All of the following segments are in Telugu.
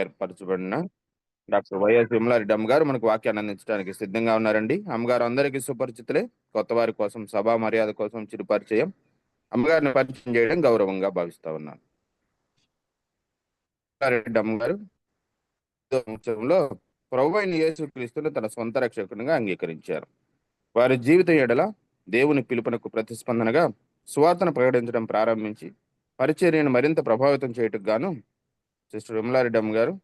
ఏర్పరచబడిన డాక్టర్ వైఎస్ విమలారెడ్డి అమ్మగారు మనకు వాక్యాన్ని అందించడానికి సిద్ధంగా ఉన్నారండి. అమ్మగారు అందరికీ సుపరిచితులే. కొత్త వారి కోసం సభా మర్యాద కోసం చిరు పరిచయం. అమ్మగారిని పరిచయం చేయడం గౌరవంగా భావిస్తా ఉన్నాను. రెడ్డి అమ్మగారు సంవత్సరంలో ప్రభువైన యేసుక్రీస్తును తన సొంత రక్షకునిగా అంగీకరించారు. వారి జీవిత ఎడల దేవుని పిలుపునకు ప్రతిస్పందనగా సువార్తను ప్రకటించడం ప్రారంభించి పరిచర్యను మరింత ప్రభావితం చేయటకు గాను సిస్టర్ విమలారెడ్డి అమ్మగారు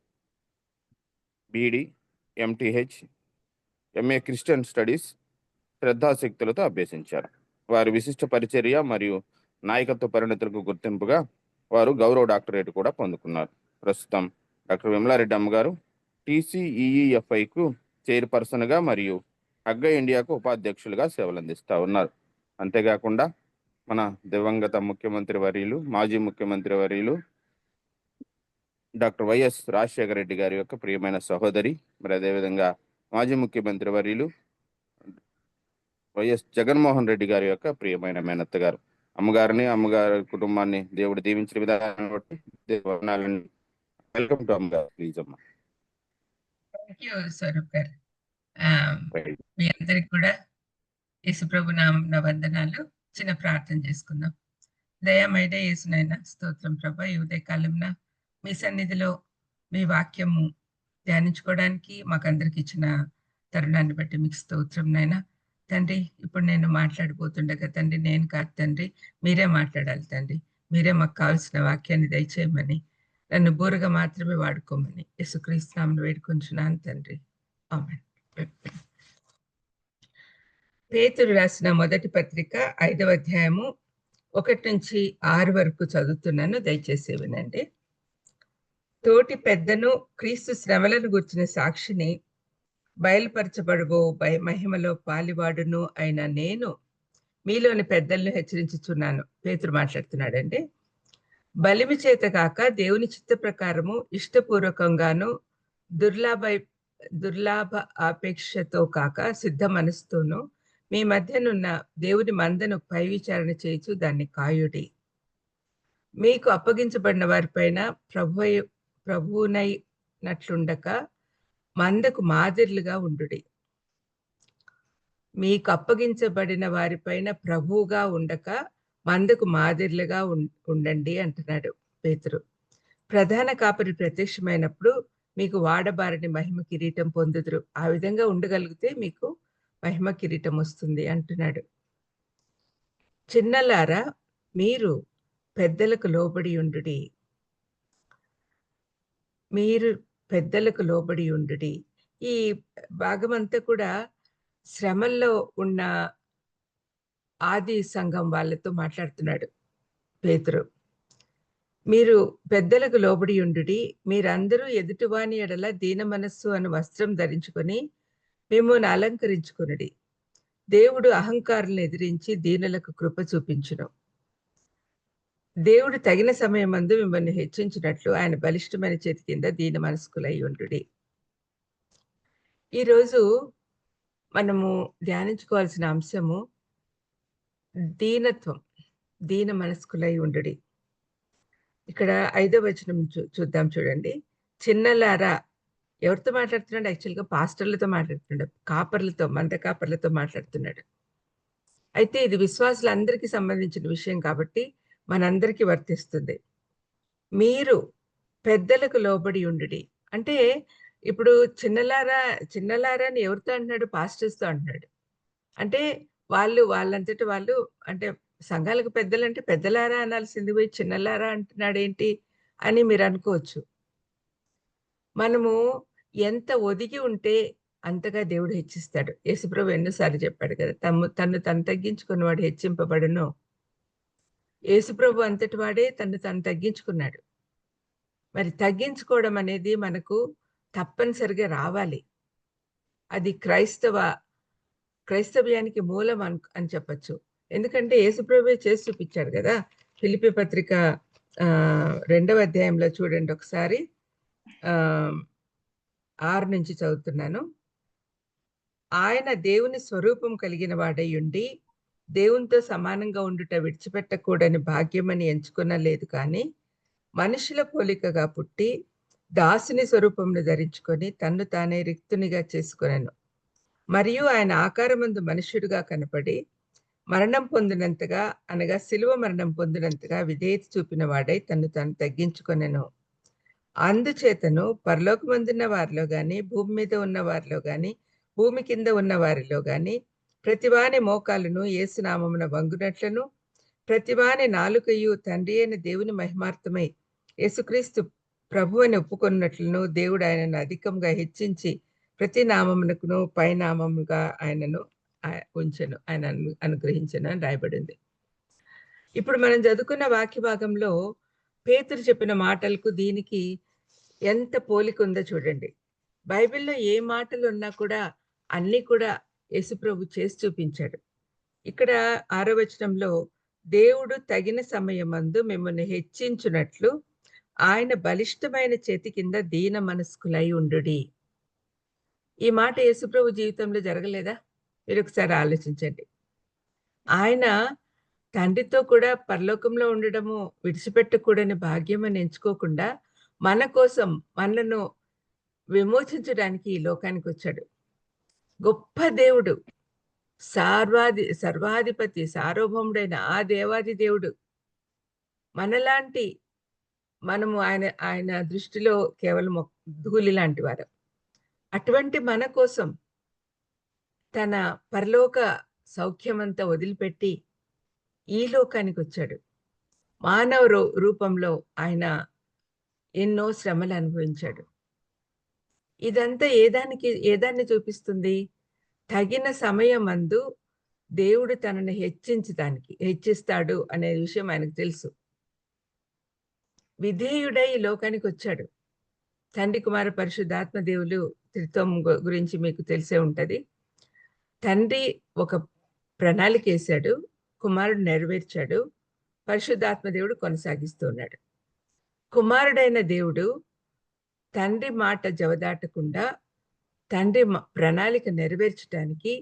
BD, MTH, MA Christian studies శ్రద్ధాశక్తులతో అభ్యసించారు. వారి విశిష్ట పరిచర్య మరియు నాయకత్వ పరిణతులకు గుర్తింపుగా వారు గౌరవ డాక్టరేట్ కూడా పొందుకున్నారు. ప్రస్తుతం డాక్టర్ విమలారెడ్డి అమ్మగారు టీసీఈఈఎఫ్ఐకు చైర్పర్సన్గా మరియు హగ్గ ఇండియాకు ఉపాధ్యక్షులుగా సేవలందిస్తూ ఉన్నారు. అంతేకాకుండా మన దివంగత ముఖ్యమంత్రి వర్యులు, మాజీ ముఖ్యమంత్రి వర్యులు డాక్టర్ వైఎస్ రాజశేఖర రెడ్డి గారి యొక్క ప్రియమైన సహోదరి, మరి అదేవిధంగా మాజీ ముఖ్యమంత్రి వర్యులు వైఎస్ జగన్మోహన్ రెడ్డి గారి యొక్క ప్రియమైన మేనత్త గారు. అమ్మగారిని, అమ్మగారి కుటుంబాన్ని దేవుడు దీవించిన విధానాన్ని బట్టి వెల్కమ్ టు అమ్మగారు. ప్లీజ్ అమ్మ. థ్యాంక్ యూ స్వరూప్ గారు. మీ అందరికి కూడా యేసుప్రభు నామమున వందనాలు. చిన్న ప్రార్థన చేసుకుందాం. దయామయడ యేసునైనా స్తోత్రం ప్రభా. ఈ ఉదయకాలంన మీ సన్నిధిలో మీ వాక్యము ధ్యానించుకోవడానికి మాకందరికి ఇచ్చిన తరుణాన్ని బట్టి మీకు స్తోత్రం నైనా. తండ్రి, ఇప్పుడు నేను మాట్లాడిపోతుండగా తండ్రి, నేను కాదు తండ్రి, మీరే మాట్లాడాలి తండ్రి. మీరే మాకు కావాల్సిన వాక్యాన్ని దయచేయమని, నన్ను బోరుగా మాత్రమే వాడుకోమని యేసుక్రీస్తు నామమున వేడుకొంచున్నాను తండ్రి. ఆమేన్. పేతురు రాసిన మొదటి పత్రిక 5వ అధ్యాయము 1 నుంచి 6 వరకు చదువుతున్నాను, దయచేసి వినండి. తోటి పెద్దను క్రీస్తు శ్రమలను గుర్చిన సాక్షిని బయలుపరచబడబో మహిమలో పాలివాడును అయిన నేను మీలోని పెద్దలను హెచ్చరించుచున్నాను. పేతురు మాట్లాడుతున్నాడండి. బలిమి చేత కాక దేవుని చిత్త ప్రకారము ఇష్టపూర్వకంగాను దుర్లాభ ఆపేక్షతో కాక సిద్ధ మనసుతోనూ మీ మధ్యనున్న దేవుని మందను పై విచారణ చేయించు దాన్ని కాయుడి. మీకు అప్పగించబడిన వారిపైన ప్రభువునైనట్లుండక మందకు మాదిరిలుగా ఉండుడి. మీకు అప్పగించబడిన వారిపైన ప్రభువుగా ఉండక మందకు మాదిరిలుగా ఉండండి అంటున్నాడు పేతురు. ప్రధాన కాపరి ప్రత్యక్షమైనప్పుడు మీకు వాడబారని మహిమ కిరీటం పొందుదురు. ఆ విధంగా ఉండగలిగితే మీకు మహిమ కిరీటం వస్తుంది అంటున్నాడు. చిన్నలారా, మీరు పెద్దలకు లోబడి ఉండుడి. మీరు పెద్దలకు లోబడి ఉండుడి. ఈ భాగమంతా కూడా శ్రమల్లో ఉన్న ఆది సంఘం వాళ్ళతో మాట్లాడుతున్నాడు పేతురు. మీరు పెద్దలకు లోబడి ఉండుడి. మీరందరూ ఎదుటివాని ఎడల దీన మనస్సు అను వస్త్రం ధరించుకొని మిమ్మల్ని అలంకరించుకునుడి. దేవుడు అహంకారులను ఎదిరించి దీనులకు కృప చూపించును. దేవుడు తగిన సమయమందు మిమ్మల్ని హెచ్చించినట్లు ఆయన బలిష్టమైన చేతి కింద దీన మనస్కులై ఉండుడి. ఈరోజు మనము ధ్యానించుకోవాల్సిన అంశము దీనత్వం, దీన మనస్కులై ఉండుడి. ఇక్కడ 5వ వచనం చూద్దాం, చూడండి. చిన్నలారా, ఎవరితో మాట్లాడుతున్నాడు? యాక్చువల్గా పాస్టర్లతో మాట్లాడుతున్నాడు, కాపర్లతో, మంద కాపర్లతో మాట్లాడుతున్నాడు. అయితే ఇది విశ్వాసులందరికీ సంబంధించిన విషయం కాబట్టి మనందరికీ వర్తిస్తుంది. మీరు పెద్దలకు లోబడి ఉండుడి అంటే ఇప్పుడు చిన్నలారా అని ఎవరితో అంటున్నాడు? పాస్టర్స్తో అంటున్నాడు. అంటే వాళ్ళంతటి వాళ్ళు, అంటే సంఘాలకు పెద్దలంటే పెద్దలారా అనాల్సింది పోయి చిన్నలారా అంటున్నాడు ఏంటి అని మీరు అనుకోవచ్చు. మనము ఎంత ఒదిగి ఉంటే అంతగా దేవుడు హెచ్చిస్తాడు. యేసుప్రభు ఎన్నోసార్లు చెప్పాడు కదా, తను తగ్గించుకున్నవాడు హెచ్చింపబడును. యేసుప్రభు అంతటి వాడే తను తగ్గించుకున్నాడు. మరి తగ్గించుకోవడం అనేది మనకు తప్పనిసరిగా రావాలి. అది క్రైస్తవ్యానికి మూలం అని చెప్పచ్చు. ఎందుకంటే యేసుప్రభువే చేసి చూపించాడు కదా. ఫిలిప్పీ పత్రిక 2వ అధ్యాయంలో చూడండి ఒకసారి, 6 నుంచి చదువుతున్నాను. ఆయన దేవుని స్వరూపం కలిగిన వాడై ఉండి దేవునితో సమానంగా ఉండుట విడిచిపెట్టకూడని భాగ్యమని ఎంచుకొనలేదు, కానీ మనుషుల పోలికగా పుట్టి దాసుని స్వరూపమును ధరించుకొని తన్ను తానే రిక్తునిగా చేసుకొనెను. మరియు ఆయన ఆకారమందు మనుష్యుడిగా కనపడి మరణం పొందినంతగా, అనగా శిలువ మరణం పొందినంతగా విధేయత చూపిన వాడై తన్ను తాను తగ్గించుకొనెను. అందుచేతను పరలోకమందున్న వారిలో గాని, భూమి మీద ఉన్న వారిలో గాని, భూమి కింద ఉన్న వారిలో గాని, ప్రతివాని మోకాలును యేసు నామమున వంగునట్లును, ప్రతివాని నాలుకయు తండ్రి అయిన దేవుని మహిమార్థమై యేసుక్రీస్తు ప్రభువని ఒప్పుకొన్నట్లును దేవుడు ఆయనను అధికంగా హెచ్చించి ప్రతి నామమునకును పైనామముగా ఆయనను ఉంచెను, ఆయన అనుగ్రహించెను అని రాయబడింది. ఇప్పుడు మనం చదువుకున్న వాక్య భాగంలో పేతురు చెప్పిన మాటలకు దీనికి ఎంత పోలిక ఉందో చూడండి. బైబిల్‌లో ఏ మాటలు ఉన్నా కూడా అన్నీ కూడా యేసుప్రభు చేసి చూపించాడు. ఇక్కడ 6వ వచనంలో దేవుడు తగిన సమయమందు మిమ్మల్ని హెచ్చించునట్లు ఆయన బలిష్టమైన చేతి కింద దీన మనస్కులై ఉండుడి. ఈ మాట యేసుప్రభు జీవితంలో జరగలేదా? మీరు ఒకసారి ఆలోచించండి. ఆయన తండ్రితో కూడా పరలోకంలో ఉండడము విడిచిపెట్టకూడని భాగ్యం అని ఎంచుకోకుండా మన కోసం మనను విమోచించడానికి ఈ లోకానికి వచ్చాడు. గొప్ప దేవుడు, సర్వాధిపతి, సార్వభౌముడైన ఆ దేవాది దేవుడు మనలాంటి మనము ఆయన ఆయన దృష్టిలో కేవలం ధూళి లాంటి వారు. అటువంటి మన కోసం తన పరలోక సౌఖ్యమంతా వదిలిపెట్టి ఈ లోకానికి వచ్చాడు. మానవ రూపంలో ఆయన ఎన్నో శ్రమలు అనుభవించాడు. ఇదంతా ఏదాన్ని చూపిస్తుంది? తగిన సమయమందు దేవుడు తనని హెచ్చిస్తాడు అనే విషయం ఆయనకు తెలుసు. విధేయుడై ఈ లోకానికి వచ్చాడు. తండ్రి కుమార పరిశుద్ధాత్మ దేవులు త్రిత్వం గురించి మీకు తెలిసే ఉంటది. తండ్రి ఒక ప్రణాళిక వేశాడు, కుమారుడు నెరవేర్చాడు, పరిశుద్ధాత్మ దేవుడు కొనసాగిస్తూ ఉన్నాడు. కుమారుడైన దేవుడు తండ్రి మాట జవదాటకుండా తండ్రి ప్రణాళిక నెరవేర్చడానికి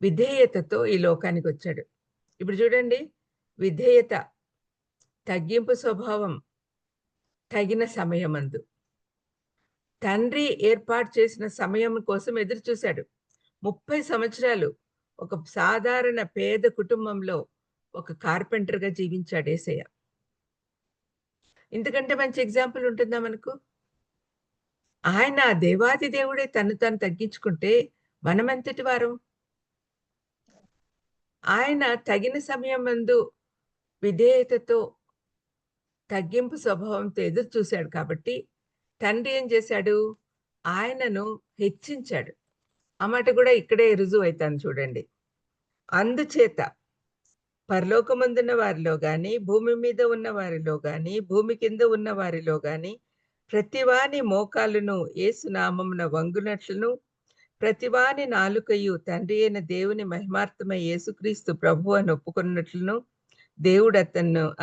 విధేయతతో ఈ లోకానికి వచ్చాడు. ఇప్పుడు చూడండి, విధేయత, తగ్గింపు స్వభావం, తగిన సమయమందు. తండ్రి ఏర్పాటు చేసిన సమయం కోసం ఎదురు చూశాడు. 30 సంవత్సరాలు ఒక సాధారణ పేద కుటుంబంలో ఒక కార్పెంటర్గా జీవించాడు యేసయ్య. ఇంతకంటే మంచి ఎగ్జాంపుల్ ఉంటుందా మనకు? ఆయన దేవాది దేవుడే తను తగ్గించుకుంటే మనమెంతటి వారం? ఆయన తగిన సమయం నందు విధేయతతో తగ్గింపు స్వభావంతో ఎదురు చూశాడు కాబట్టి తండ్రి ఏం చేశాడు? ఆయనను హెచ్చించాడు. ఆ మాట కూడా ఇక్కడే రుజువు అవుతాను చూడండి. అందుచేత పరలోకమందున్న వారిలో గాని, భూమి మీద ఉన్న వారిలో గాని, భూమి కింద ఉన్న వారిలో గాని, ప్రతివాని మోకాలును యేసు నామమున వంగునట్లును, ప్రతివాని నాలుకయు తండ్రి అయిన దేవుని మహిమార్థమై యేసుక్రీస్తు ప్రభువు అని ఒప్పుకున్నట్లును దేవుడు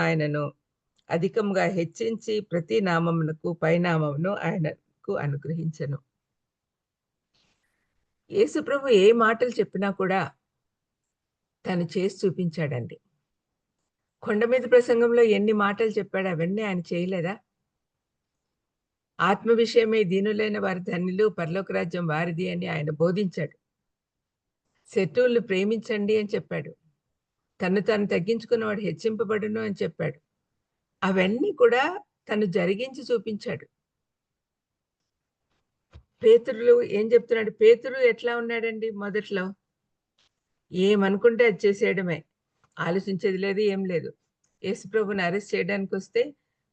ఆయనను అధికంగా హెచ్చించి ప్రతి నామమునకు పైనామమును ఆయనకు అనుగ్రహించెను. యేసు ప్రభు ఏ మాటలు చెప్పినా కూడా తను చేసి చూపించాడండి. కొండ మీద ప్రసంగంలో ఎన్ని మాటలు చెప్పాడు, అవన్నీ ఆయన చేయలేదా? ఆత్మ విషయమే దీనులైన వారి ధన్యులు, పరలోక రాజ్యం వారిది అని ఆయన బోధించాడు. శత్రువులను ప్రేమించండి అని చెప్పాడు. తను తగ్గించుకున్నవాడు హెచ్చింపబడును అని చెప్పాడు. అవన్నీ కూడా తను జరిగించి చూపించాడు. పేతురు ఏం చెప్తున్నాడు? పేతురు ఎట్లా ఉన్నాడండి? మొదట్లో ఏమనుకుంటే అది చేసేయడమే, ఆలోచించేది లేదు, ఏం లేదు. యేసుప్రభుని అరెస్ట్ చేయడానికి వస్తే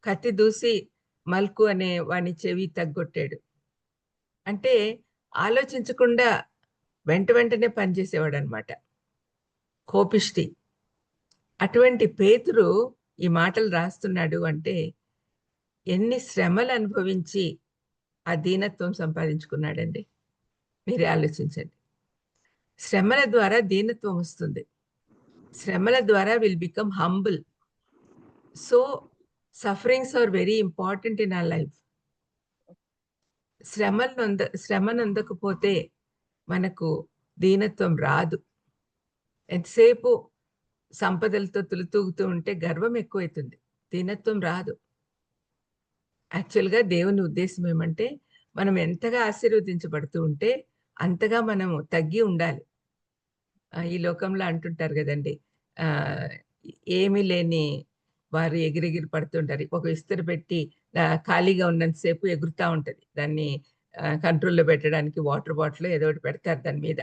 కత్తి దూసి మల్కు అనే వాని చెవి తగ్గొట్టాడు. అంటే ఆలోచించకుండా వెంటనే పనిచేసేవాడు అనమాట, కోపిష్టి. అటువంటి పేతురు ఈ మాటలు రాస్తున్నాడు అంటే ఎన్ని శ్రమలు అనుభవించి ఆ దీనత్వం సంపాదించుకున్నాడండి. మీరే ఆలోచించండి. శ్రమల ద్వారా దీనత్వం వస్తుంది. శ్రమల ద్వారా will become humble. So sufferings are very important in our life. శ్రమ నొందకపోతే మనకు దీనత్వం రాదు. ఎంతసేపు సంపదలతో తులుతూగుతూ ఉంటే గర్వం ఎక్కువైతుంది, దీనత్వం రాదు. యాక్చువల్‌గా దేవుని ఉద్దేశ్యం ఏమంటే, మనం ఎంతగా ఆశీర్వదించబడుతూ ఉంటే, అంతగా మనము తగ్గి ఉండాలి. ఈ లోకంలో అంటుంటారు గదండీ! ఆహ్, ఏమీ లేని వారు ఎగిరెగిరి పడుతుంటారు. ఒక ఇస్త్రీ పెట్టి ఖాళీగా ఉన్నంత సేపు ఎగురుతా ఉంటది. దాన్ని కంట్రోల్‌లో పెట్టడానికి వాటర్ బాటిలో ఏదో ఒకటి పెడతారు దాని మీద.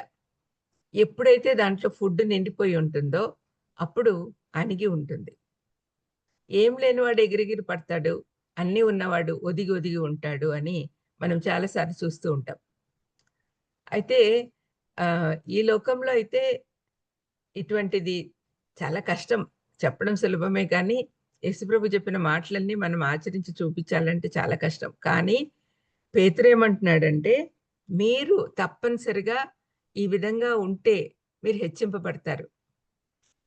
ఎప్పుడైతే దాంట్లో ఫుడ్ నిండిపోయి ఉంటుందో, అప్పుడు అణిగి ఉంటుంది. ఏం లేనివాడు ఎగిరెగిరి పడతాడు. అన్నీ ఉన్నవాడు ఒదిగి ఒదిగి ఉంటాడు అని మనం చాలా సార్లు చూస్తూ ఉంటాం. అయితే ఈ లోకంలో అయితే ఇటువంటిది చాలా కష్టం. చెప్పడం సులభమే కానీ, యేసుప్రభు చెప్పిన మాటలన్నీ మనం ఆచరించి చూపించాలంటే చాలా కష్టం. కానీ పేతురేమంటున్నాడంటే, మీరు తప్పనిసరిగా ఈ విధంగా ఉంటే మీరు హెచ్చింపబడతారు.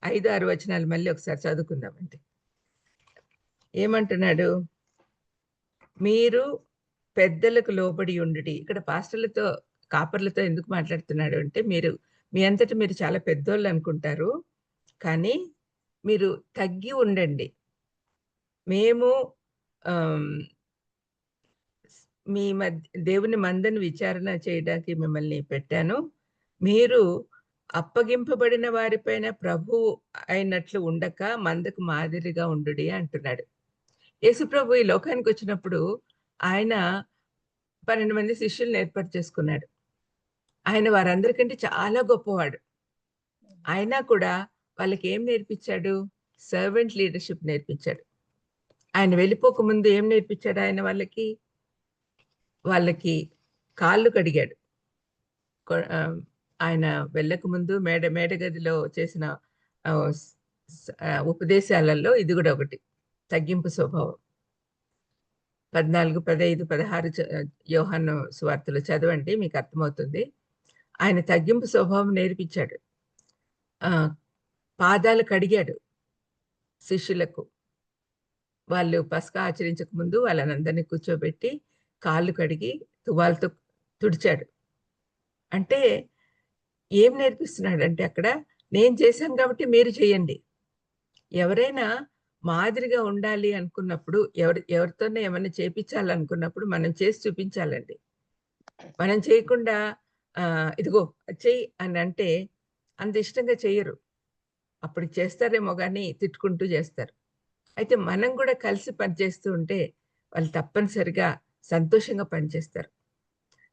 5, 6 వచనాలు మళ్ళీ ఒకసారి చదువుకుందామండి. ఏమంటున్నాడు? మీరు పెద్దలకు లోబడి ఉండుడి. ఇక్కడ పాస్టర్‌లతో, కాపర్లతో ఎందుకు మాట్లాడుతున్నాడు అంటే, మీ అంతట మీరు చాలా పెద్దోళ్ళనుకుంటారు. కానీ మీరు తగ్గి ఉండండి. మేము ఆహ్, మీ దేవుని మందను విచారణ చేయడానికి మిమ్మల్ని పెట్టాను. మీరు అప్పగింపబడిన వారిపైన ప్రభువు అయినట్లు ఉండక మందకు మాదిరిగా ఉండుడి అంటున్నాడు. యేసుప్రభు ఈ లోకానికొచ్చినప్పుడు ఆయన 12 మంది శిష్యుల్ని ఏర్పాటు చేసుకున్నాడు. ఆయన వారందరికంటే చాలా గొప్పవాడు. అయినా కూడా వాళ్ళకేం నేర్పించాడు? సర్వెంట్ లీడర్‌షిప్ నేర్పించాడు. ఆయన వెళ్ళిపోకముందు ఏం నేర్పించాడు ఆయన వాళ్ళకి? వాళ్ళకి కాళ్ళు కడిగాడు. ఆయన వెళ్ళకముందు మేడ గదిలో చేసిన ఆహ్, స్ ఉపదేశాలలో ఇది గూడా ఒకటి. తగ్గింపు స్వభావం. 14, 15, 16 యోహాను సువార్తలు చదవండి మీకర్థమవుతుంది. ఆయన తగ్గింపు స్వభావం నేర్పించాడు. ఆహ్, పాదాలు కడిగాడు శిష్యులకు. వాళ్ళు పస్కా ఆచరించక ముందు వాళ్ళనందరిని కూర్చోబెట్టి, కాళ్ళు కడిగి తువాలుతో తుడిచాడు. అంటే ఏం నేర్పిస్తున్నాడంటే అక్కడ, నేను చేశాను కాబట్టి మీరు చేయండి. ఎవరైనా మాదిరిగా ఉండాలి అనుకున్నప్పుడు, ఎవరితోనో ఏమన్నా చేపిచ్చాలనుకున్నప్పుడు మనం చేసి చూపించాలండి. మనం చేయకుండా ఇదిగో అది చెయ్యి అనంటే అంత ఇష్టంగా చెయ్యరు. అప్పుడు చేస్తారేమో గానీ తిట్టుకుంటూ జేస్తారు. అయితే మనం గూడా కలిసి పనిచేస్తూ ఉంటే వాళ్ళు తప్పనిసరిగా సంతోషంగా పనిచేస్తారు.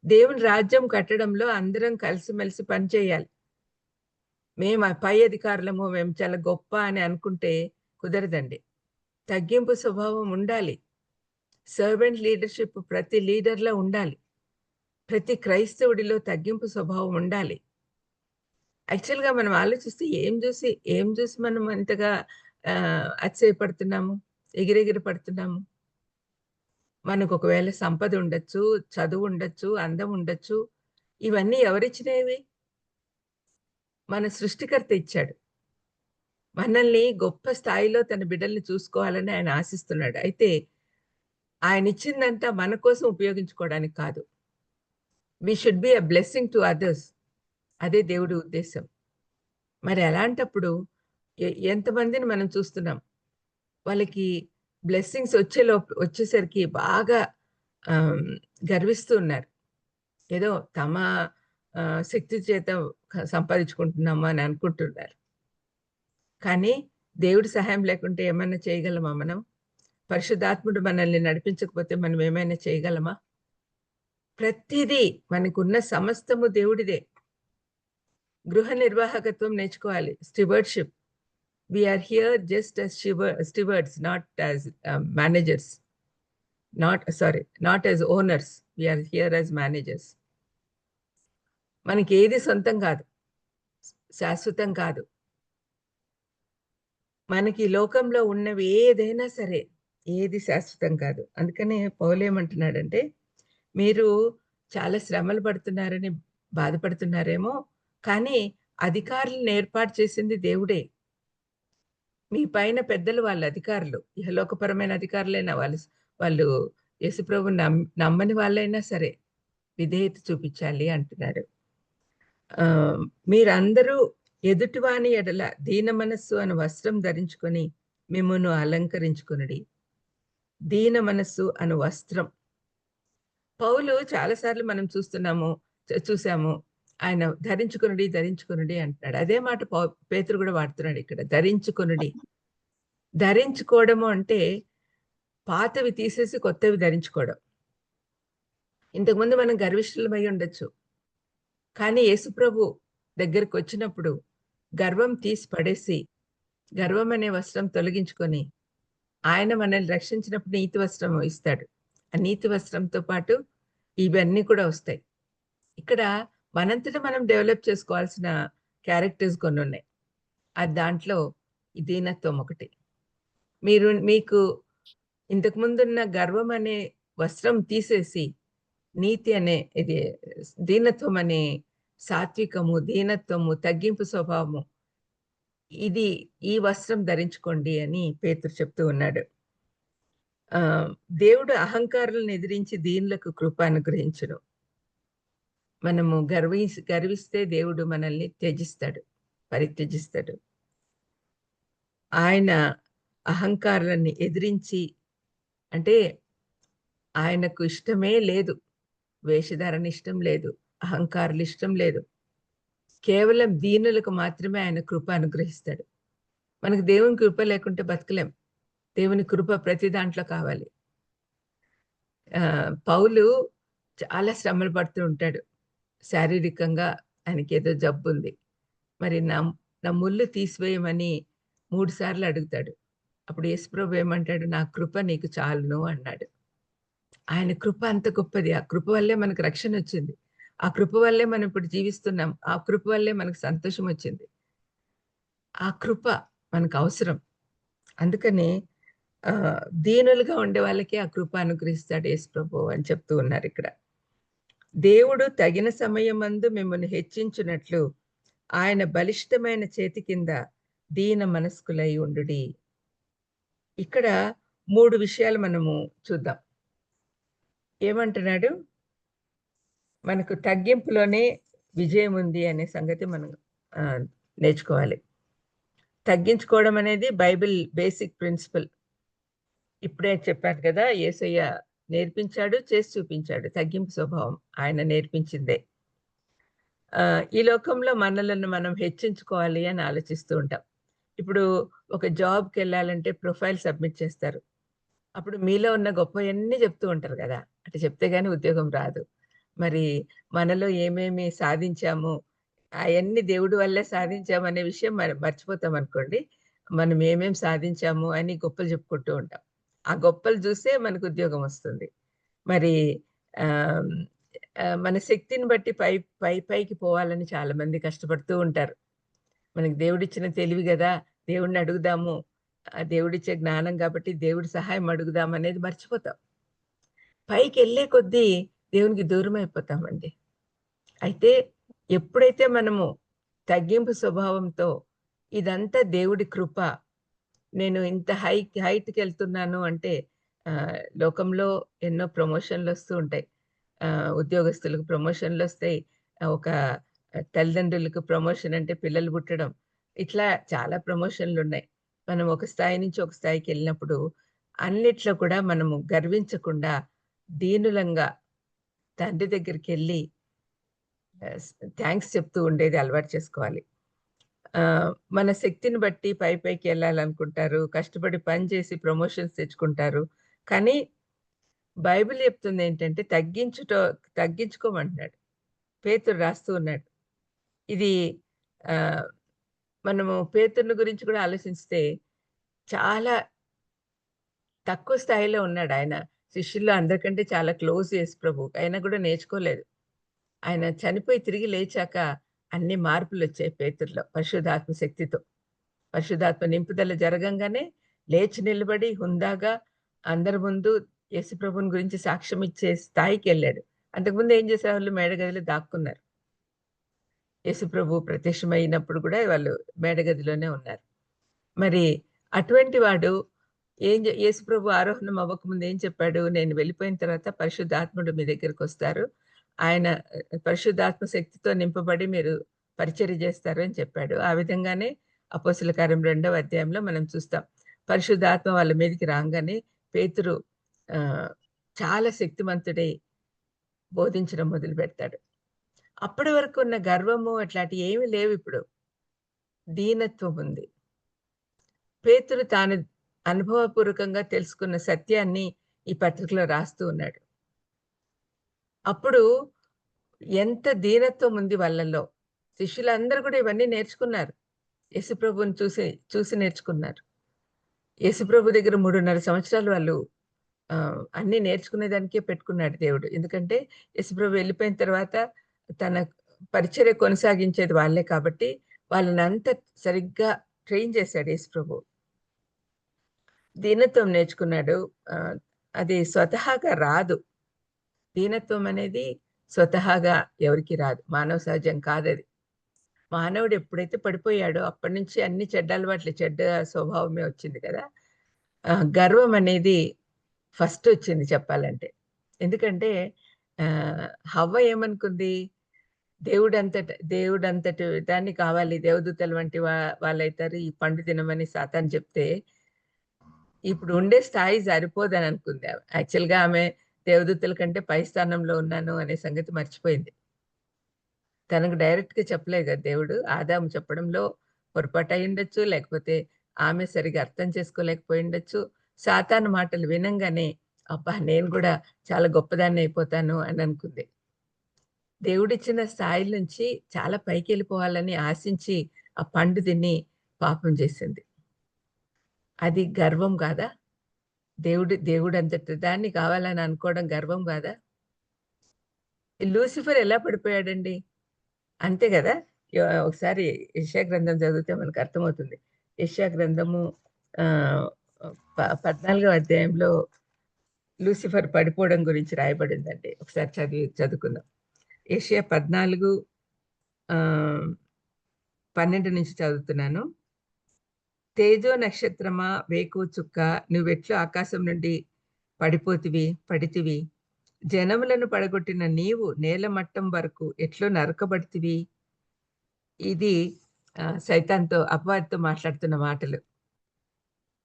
దేవుని రాజ్యం కట్టడంలో అందరం కలిసిమెలిసి పనిచేయాలి. మేము ఆ పై అధికారులము, మేము చాలా గొప్ప అని అనుకుంటే కుదరదండి. తగ్గింపు స్వభావం ఉండాలి. సర్వెంట్ లీడర్‌షిప్ ప్రతి లీడర్‌లో ఉండాలి. ప్రతి క్రైస్తవుడిలో తగ్గింపు స్వభావం ఉండాలి. యాక్చువల్‌గా మనం ఆలోచిస్తే ఏం జూసి మనం అంతగా అతిశయపడుతున్నాము? ఎగిరెగిరి పడుతున్నాము? మనకు ఒకవేళ సంపద ఉండొచ్చు, చదువు ఉండొచ్చు, అందం ఉండొచ్చు. ఇవన్నీ ఎవరిచ్చినవి? మన సృష్టికర్త ఇచ్చాడు. మనల్ని గొప్ప స్థాయిలో తన బిడ్డల్ని చూసుకోవాలని ఆయన ఆశిస్తున్నాడు. అయితే ఆయనిచ్చిందంతా మన కోసం ఉపయోగించుకోవడానికి కాదు. We should be a blessing to others. అదే దేవుడి ఉద్దేశ్యం. మరి అలాంటప్పుడు ఎంతమందిని మనం చూస్తున్నాం. వాళ్ళకి బ్లెస్సింగ్స్ వచ్చేసరికి బాగా ఆహ్, గర్విస్తూ ఉన్నారు. ఏదో తమ శక్తి చేత సంపాదించుకుంటున్నాము అని అనుకుంటున్నారు. కానీ దేవుడి సహాయం లేకుంటే ఏమన్నా చేయగలమా మనం? పరిశుద్ధాత్ముడు మనల్ని నడిపించకపోతే మనం ఏమైనా చేయగలమా? ప్రతిదీ మనకున్న సమస్తము దేవుడిదే. గృహ నిర్వాహకత్వం నేర్చుకోవాలి. Stewardship. We are here just as stewards not as managers. Not as owners. We are here as managers. మనకేది సొంతం కాదు. శాశ్వతం కాదు. మనకి ఈ లోకంలో ఉన్నవి ఏదైనా సరే, ఏది శాశ్వతం కాదు. అందుకనే పౌలేమంటున్నాడంటే, మీరు చాలా శ్రమలు పడుతున్నారని బాధపడుతున్నారేమో, కానీ అధికారులను ఏర్పాటు చేసింది దేవుడే. మీ పైన పెద్దలు వాళ్ళ అధికారులు. ఇహలోకపరమైన అధికారులైనా వాళ్ళు యేసుప్రభుని నమ్మని వాళ్ళైనా సరే, విధేయత చూపించాలి అంటున్నాడు. ఆహ్, మీరందరూ ఎదుటివాని ఎడల దీన మనస్సు అను వస్త్రం ధరించుకొని మిమ్మును అలంకరించుకొనుడి. దీన మనస్సు అను వస్త్రం. పౌలు చాలాసార్లు మనం చూసాము. ఆయన ధరించుకొనుడి, ధరించుకొనుడి అంటున్నాడు. అదే మాట పేతురు కూడా వాడుతున్నాడు ఇక్కడ. ధరించుకొనుడి. ధరించుకోవడము అంటే పాతవి తీసేసి కొత్తవి ధరించుకోవడం. ఇంతకుముందు మనం గర్విష్ఠులమై ఉండొచ్చు. కానీ యేసుప్రభు దగ్గరకొచ్చినప్పుడు గర్వం తీసి పడేసి, గర్వం అనే వస్త్రం తొలగించుకొని, ఆయన మనల్ని రక్షించినప్పుడు నీతి వస్త్రం ఇస్తాడు. ఆ నీతి వస్త్రంతో పాటు ఇవన్నీ కూడా వస్తాయి. ఇక్కడ మనంతట మనం డెవలప్ చేసుకోవాల్సిన క్యారెక్టర్స్ కొన్నున్నాయి. దాంట్లో ఈ దీనత్వం ఒకటి. మీకు ఇంతకుముందున్న గర్వం అనే వస్త్రం తీసేసి, నీతి అనే ఇది దీనత్వం అనే సాత్వికము, దీనత్వము, తగ్గింపు స్వభావము, ఈ వస్త్రం ధరించుకోండి అని పేతురు చెప్తూ ఉన్నాడు. దేవుడు అహంకారులను ఎదిరించి దీనులకు కృప అనుగ్రహించును. మనము గర్విస్తే దేవుడు మనల్ని పరిత్యజిస్తాడు. ఆయన అహంకారాన్ని ఎదిరించి, అంటే ఆయనకు ఇష్టమే లేదు, వేషధారణ ఇష్టం లేదు, అహంకారులు ఇష్టం లేదు. కేవలం దీనులకు మాత్రమే ఆయన కృప అనుగ్రహిస్తాడు. మనకు దేవుని కృప లేకుంటే బతకలేం. దేవుని కృప ప్రతి దాంట్లో కావాలి. పౌలు చాలా శ్రమలు పడుతూ ఉంటాడు. శారీరకంగా ఆయనకి ఏదో జబ్బు ఉంది. మరి నా ముళ్ళు తీసివేయమని 3 సార్లు అడుగుతాడు. అప్పుడు యేసుప్రభు ఏమంటాడు, నా కృప నీకు చాలును అన్నాడు. ఆయన కృప అంత గొప్పది. ఆ కృప వల్లే మనకు రక్షణ వచ్చింది. ఆ కృప వల్లే మనం ఇప్పుడు జీవిస్తున్నాం. ఆ కృప వల్లే మనకు సంతోషం వచ్చింది. ఆ కృప మనకు అవసరం. అందుకని దీనులుగా ఉండే వాళ్ళకి ఆ కృప అనుగ్రహిస్తాడు యేసుప్రభు అని చెప్తూ ఉన్నారు ఇక్కడ. దేవుడు తగిన సమయమందు మిమ్మల్ని హెచ్చించున్నట్లు ఆయన బలిష్టమైన చేతి కింద దీన మనస్కులై ఉండుడి. ఇక్కడ 3 విషయాలు మనము చూద్దాం. ఏమంటున్నాడు? మనకు తగ్గింపులోనే విజయం ఉంది అనే సంగతి మనం నేర్చుకోవాలి. తగ్గించుకోవడం అనేది బైబిల్ బేసిక్ ప్రిన్సిపల్. ఇప్పుడే చెప్పాను కదా, యేసయ్య నేర్పించాడు, చేసి చూపించాడు. తగ్గింపు స్వభావం ఆయన నేర్పించిందే. ఈ లోకంలో మనలను మనం హెచ్చించుకోవాలి అని ఆలోచిస్తూ ఉంటాం. ఇప్పుడు ఒక జాబ్‌కి వెళ్ళాలంటే ప్రొఫైల్ సబ్మిట్ చేస్తారు. అప్పుడు మీలో ఉన్న గొప్పయన్నీ చెప్తూ ఉంటారు కదా! అట్లా చెప్తే గాని ఉద్యోగం రాదు. మరి మనలో ఏమేమి సాధించాము, అయన్నీ దేవుడి వల్లే సాధించామనే విషయం మర్చిపోతాం అనుకోండి. మనం ఏమేం సాధించాము అని గొప్పలు చెప్పుకుంటూ ఉంటాం. ఆ గొప్పలు చూసే మనకు ఉద్యోగం వస్తుంది. మరి ఆహ్, మన శక్తిని బట్టి పైకి పోవాలని చాలామంది కష్టపడుతూ ఉంటారు. మనకి దేవుడిచ్చిన తెలివి గదా! దేవుడిని అడుగుదాము. దేవుడిచ్చే జ్ఞానం కాబట్టి దేవుడి సహాయం అడుగుదాం అనేది మర్చిపోతాం. పైకెళ్ళే కొద్దీ దేవునికి దూరమైపోతామండి. అయితే ఎప్పుడైతే మనము తగ్గింపు స్వభావంతో ఇదంతా దేవుడి కృప, నేను ఇంత హైట్‌కెళ్తున్నాను అంటే లోకంలో ఎన్నో ప్రమోషన్‌లొస్తూ ఉంటాయి. ఉద్యోగస్తులకు ప్రమోషన్‌లొస్తాయి. ఒక తల్లిదండ్రులకు ప్రమోషన్ అంటే పిల్లలు పుట్టడం. ఇట్లా చాలా ప్రమోషన్‌లున్నాయి. మనం ఒక స్థాయి నుంచి ఒక స్థాయికెళ్ళినప్పుడు అన్నిట్లో కూడా మనము గర్వించకుండా దీనులంగా తండ్రి దగ్గరికెళ్ళి థాంక్స్ చెప్తూ ఉండేది అలవాటు చేసుకోవాలి. మన శక్తిని బట్టి పైకెళ్ళాలనుకుంటారు. కష్టపడి పని చేసి ప్రమోషన్స్ తెచ్చుకుంటారు. కానీ బైబిల్ చెప్తుందేంటంటే తగ్గించుకోమంటున్నాడు. పేతురు రాస్తూ ఉన్నాడు. ఇది ఆహ్, మనము పేతురుని గురించి కూడా ఆలోచిస్తే చాలా తక్కువ స్థాయిలో ఉన్నాడు ఆయన. శిష్యుల్లో అందరికంటే చాలా క్లోజ్ యేసుప్రభువుకి. అయినా కూడా నేర్చుకోలేదు. ఆయన చనిపోయి తిరిగి లేచాక అన్ని మార్పులొచ్చాయి పేతురులో పరిశుద్ధాత్మ శక్తితో. పరిశుద్ధాత్మ నింపుదల జరగంగానే లేచి నిలబడి హుందాగా అందరి ముందు యేసుప్రభుని గురించి సాక్ష్యం ఇచ్చే స్థాయికెళ్ళాడు. అంతకుముందు ఏం చేసేవాళ్ళు? మేడగదిలో దాక్కున్నారు. యేసుప్రభు ప్రత్యక్షమైనప్పుడు కూడా వాళ్ళు మేడగదిలోనే ఉన్నారు. మరి అటువంటి వాడు యేసుప్రభు ఆరోహణం అవ్వకముందు ఏం చెప్పాడు? నేను వెళ్ళిపోయిన తర్వాత పరిశుద్ధాత్ముడు మీ దగ్గరికొస్తారు. ఆయన పరిశుద్ధాత్మ శక్తితో నింపబడి మీరు పరిచర్య చేస్తారు అని చెప్పాడు. ఆ విధంగానే అపోస్తల కార్యం 2వ అధ్యాయంలో మనం చూస్తాం. పరిశుద్ధాత్మ వాళ్ళ మీదకి రాంగానే పేతురు చాలా శక్తిమంతుడై బోధించడం మొదలు పెడతాడు. అప్పటి వరకు ఉన్న గర్వము అట్లాంటివి ఏమీ లేవు ఇప్పుడు. దీనత్వం ఉంది. పేతురు తాను అనుభవపూర్వకంగా తెలుసుకున్న సత్యాన్ని ఈ పత్రికలో రాస్తూ ఉన్నాడు. అప్పుడు ఎంత దీనత్వం ఉంది వాళ్ళలో. శిష్యులందరూ కూడా ఇవన్నీ నేర్చుకున్నారు. యేసుప్రభువుని చూసి నేర్చుకున్నారు. యేసుప్రభు దగ్గర 3.5 సంవత్సరాలు వాళ్ళు అన్నీ నేర్చుకునేదానికే పెట్టుకున్నాడు దేవుడు. ఎందుకంటే యేసుప్రభు వెళ్ళిపోయిన తర్వాత తన పరిచర్య కొనసాగించేది వాళ్ళే కాబట్టి వాళ్ళనంతా సరిగ్గా ట్రైన్ చేశాడు యేసుప్రభు. దీనత్వం నేర్చుకున్నాడు. అది స్వతహాగా రాదు. దీనత్వం అనేది స్వతహాగా ఎవరికి రాదు. మానవ సహజం కాదది. మానవుడు ఎప్పుడైతే పడిపోయాడో అప్పటి నుంచి అన్ని చెడ్డ అలవాట్లే, చెడ్డ స్వభావమే వచ్చింది కదా! గర్వం అనేది ఫస్ట్ వచ్చింది చెప్పాలంటే. ఎందుకంటే హవ్వ ఏమనుకుంది? దేవుడంతటి దాన్ని కావాలి, దేవదూతల వంటి వాళ్ళైతారు, ఈ పండు తినమని సాతాను చెప్తే, ఇప్పుడు ఉండే స్థాయి సరిపోదని అనుకుంది ఆమె. యాక్చువల్‌గా ఆమె దేవదూతల కంటే పై స్థానంలో ఉన్నాను అనే సంగతి మర్చిపోయింది. తనకు డైరెక్ట్‌గా చెప్పలేదు కదా దేవుడు. ఆదాము చెప్పడంలో పొరపాటు అయ్యుండొచ్చు. లేకపోతే ఆమె సరిగ్గా అర్థం చేసుకోలేకపోయుండొచ్చు. సాతాను మాటలు వినంగానే అబ్బా! నేను కూడా చాలా గొప్పదాన్ని అయిపోతాను అని అనుకుంది. దేవుడిచ్చిన స్థాయి నుంచి చాలా పైకెళ్ళిపోవాలని ఆశించి ఆ పండు తిని పాపం చేసింది. అది గర్వం కాదా? దేవుడంతటి దాన్ని కావాలని అనుకోవడం గర్వం కాదా? లూసిఫర్ ఎలా పడిపోయాడండి? అంతే గదా! ఒకసారి యెషయా గ్రంథం చదివితే మనకు అర్థమవుతుంది. యెషయా గ్రంథము ఆహ్, 14వ అధ్యాయంలో లూసిఫర్ పడిపోవడం గురించి రాయబడిందండి. ఒకసారి చదువుకుందాం. యెషయా 14 12 నుంచి చదువుతున్నాను. తేజో నక్షత్రమా, వేకువ చుక్క, నువ్వెట్లు ఆకాశం నుండి పడితివి. జనములను పడగొట్టిన నీవు నేల మట్టం వరకు ఎట్లు నరకబడితివి. ఇది సైతాన్‌తో, అపవాదితో మాట్లాడుతున్న మాటలు.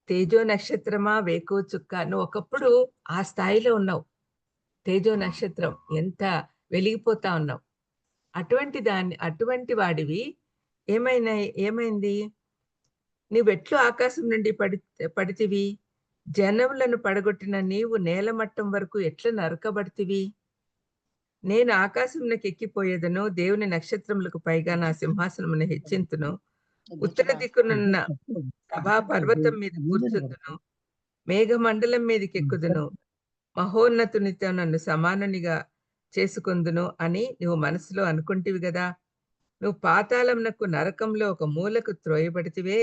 తేజో నక్షత్రమా, వేకువ చుక్క, నువ్వు ఒకప్పుడు ఆ స్థాయిలో ఉన్నావు. తేజో నక్షత్రం ఎంత వెలిగిపోతా ఉన్నావు. అటువంటి వాడివి ఏమైంది? నీవెట్లు ఆకాశం నుండి పడితివి. జనములను పడగొట్టిన నీవు నేల మట్టం వరకు ఎట్లా నరకబడితివి. నేను ఆకాశమునకు ఎక్కిపోయేదను, దేవుని నక్షత్రములకు పైగా నా సింహాసనమును హెచ్చింతును. ఉత్తర దిక్కునున్న సభా పర్వతం మీద కూర్చుందును, మేఘమండలం మీదకి ఎక్కుదును, మహోన్నతునితో నన్ను సమానునిగా చేసుకొందును అని నువ్వు మనసులో అనుకుంటివి గదా. నువ్వు పాతాళమునకు, నరకంలో ఒక మూలకు త్రోయబడితివే.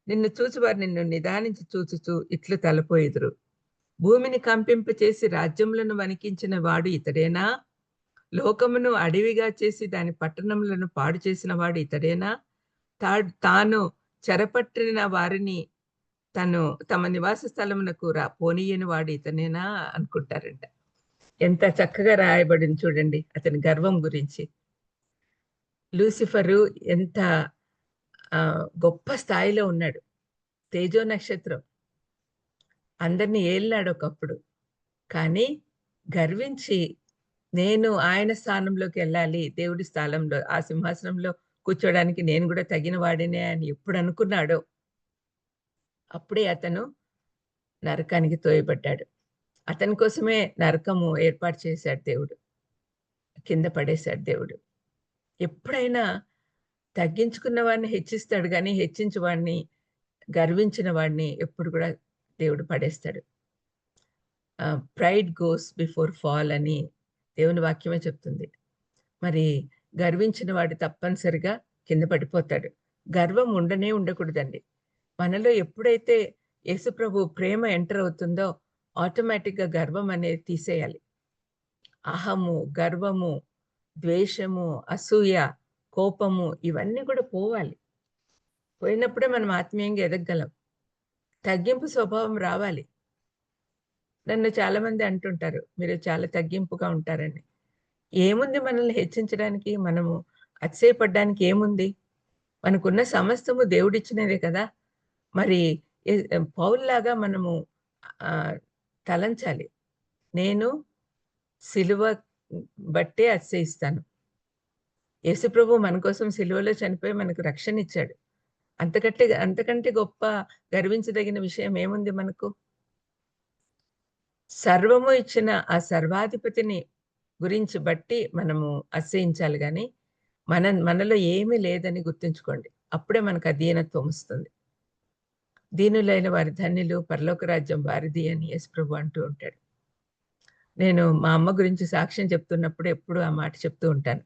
నిన్ను చూచువారు నిన్ను నిదానించి చూచుచు ఇట్లు తలపోయిదురు. భూమిని కంపింపచేసి రాజ్యములను వణికించిన వాడు ఇతడేనా? లోకమును అడవిగా చేసి దాని పట్టణములను పాడు చేసిన వాడు ఇతడేనా? తాను చెరపట్టిన వారిని తమ నివాస స్థలమునకు పోనీయని వాడు ఇతనేనా అనుకుంటారంట. ఎంత చక్కగా రాయబడింది చూడండి అతని గర్వం గురించి. లూసిఫరు ఎంత గొప్ప స్థాయిలో ఉన్నాడు. తేజో నక్షత్రం అందరినీ ఏలినాడు ఒకప్పుడు. కానీ గర్వించి నేను ఆయన స్థానంలోకి వెళ్ళాలి, దేవుడి స్థానంలో, ఆ సింహాసనంలో కూర్చోడానికి నేను కూడా తగిన వాడినే అని ఎప్పుడు అనుకున్నాడో అప్పుడే అతను నరకానికి తోయబడ్డాడు. అతని కోసమే నరకము ఏర్పాటు చేశాడు దేవుడు. కింద పడేశాడు దేవుడు. ఎప్పుడైనా తగ్గించుకున్న వాడిని హెచ్చిస్తాడు గానీ, గర్వించిన వాడిని ఎప్పుడు కూడా దేవుడు పడేస్తాడు. ప్రైడ్ గోస్ బిఫోర్ ఫాల్ అని దేవుని వాక్యమే చెప్తుంది. మరి గర్వించిన వాడు తప్పనిసరిగా కింద పడిపోతాడు. గర్వం ఉండకూడదండి. మనలో ఎప్పుడైతే యేసుప్రభు ప్రేమ ఎంటర్ అవుతుందో ఆటోమేటిక్‌గా గర్వం అనేది తీసేయాలి. అహము, గర్వము, ద్వేషము, అసూయ, కోపము ఇవన్నీ కూడా పోవాలి. పోయినప్పుడే మనం ఆత్మీయంగా ఎదగగలం. తగ్గింపు స్వభావం రావాలి. నన్ను చాలామంది అంటుంటారు, మీరు చాలా తగ్గింపుగా ఉంటారని. ఏముంది మనల్ని హెచ్చించడానికి? మనము అతిశయపడ్డానికి ఏముంది? మనకున్న సమస్తము దేవుడిచ్చినదే కదా! మరి పౌలులాగా మనము తలంచాలి. నేను సిలువ బట్టే అతిశయిస్తాను. యేసుప్రభు మన కోసం సిలువలో చనిపోయి మనకు రక్షణ ఇచ్చాడు. అంతకంటే గొప్ప గర్వించదగిన విషయం ఏముంది మనకు? సర్వము ఇచ్చిన ఆ సర్వాధిపతిని గురించి బట్టి మనము అతిశయించాలి గాని, మనలో ఏమీ లేదని గుర్తుంచుకోండి. అప్పుడే మనకు ఆ దీనత్వం వస్తుంది. దీనులైన వారి ధన్యులు, పరలోక రాజ్యం వారిది అని యేసుప్రభు అంటూ ఉంటాడు. నేను మా అమ్మ గురించి సాక్ష్యం చెప్తున్నప్పుడు ఎప్పుడూ ఆ మాట చెప్తూ ఉంటాను.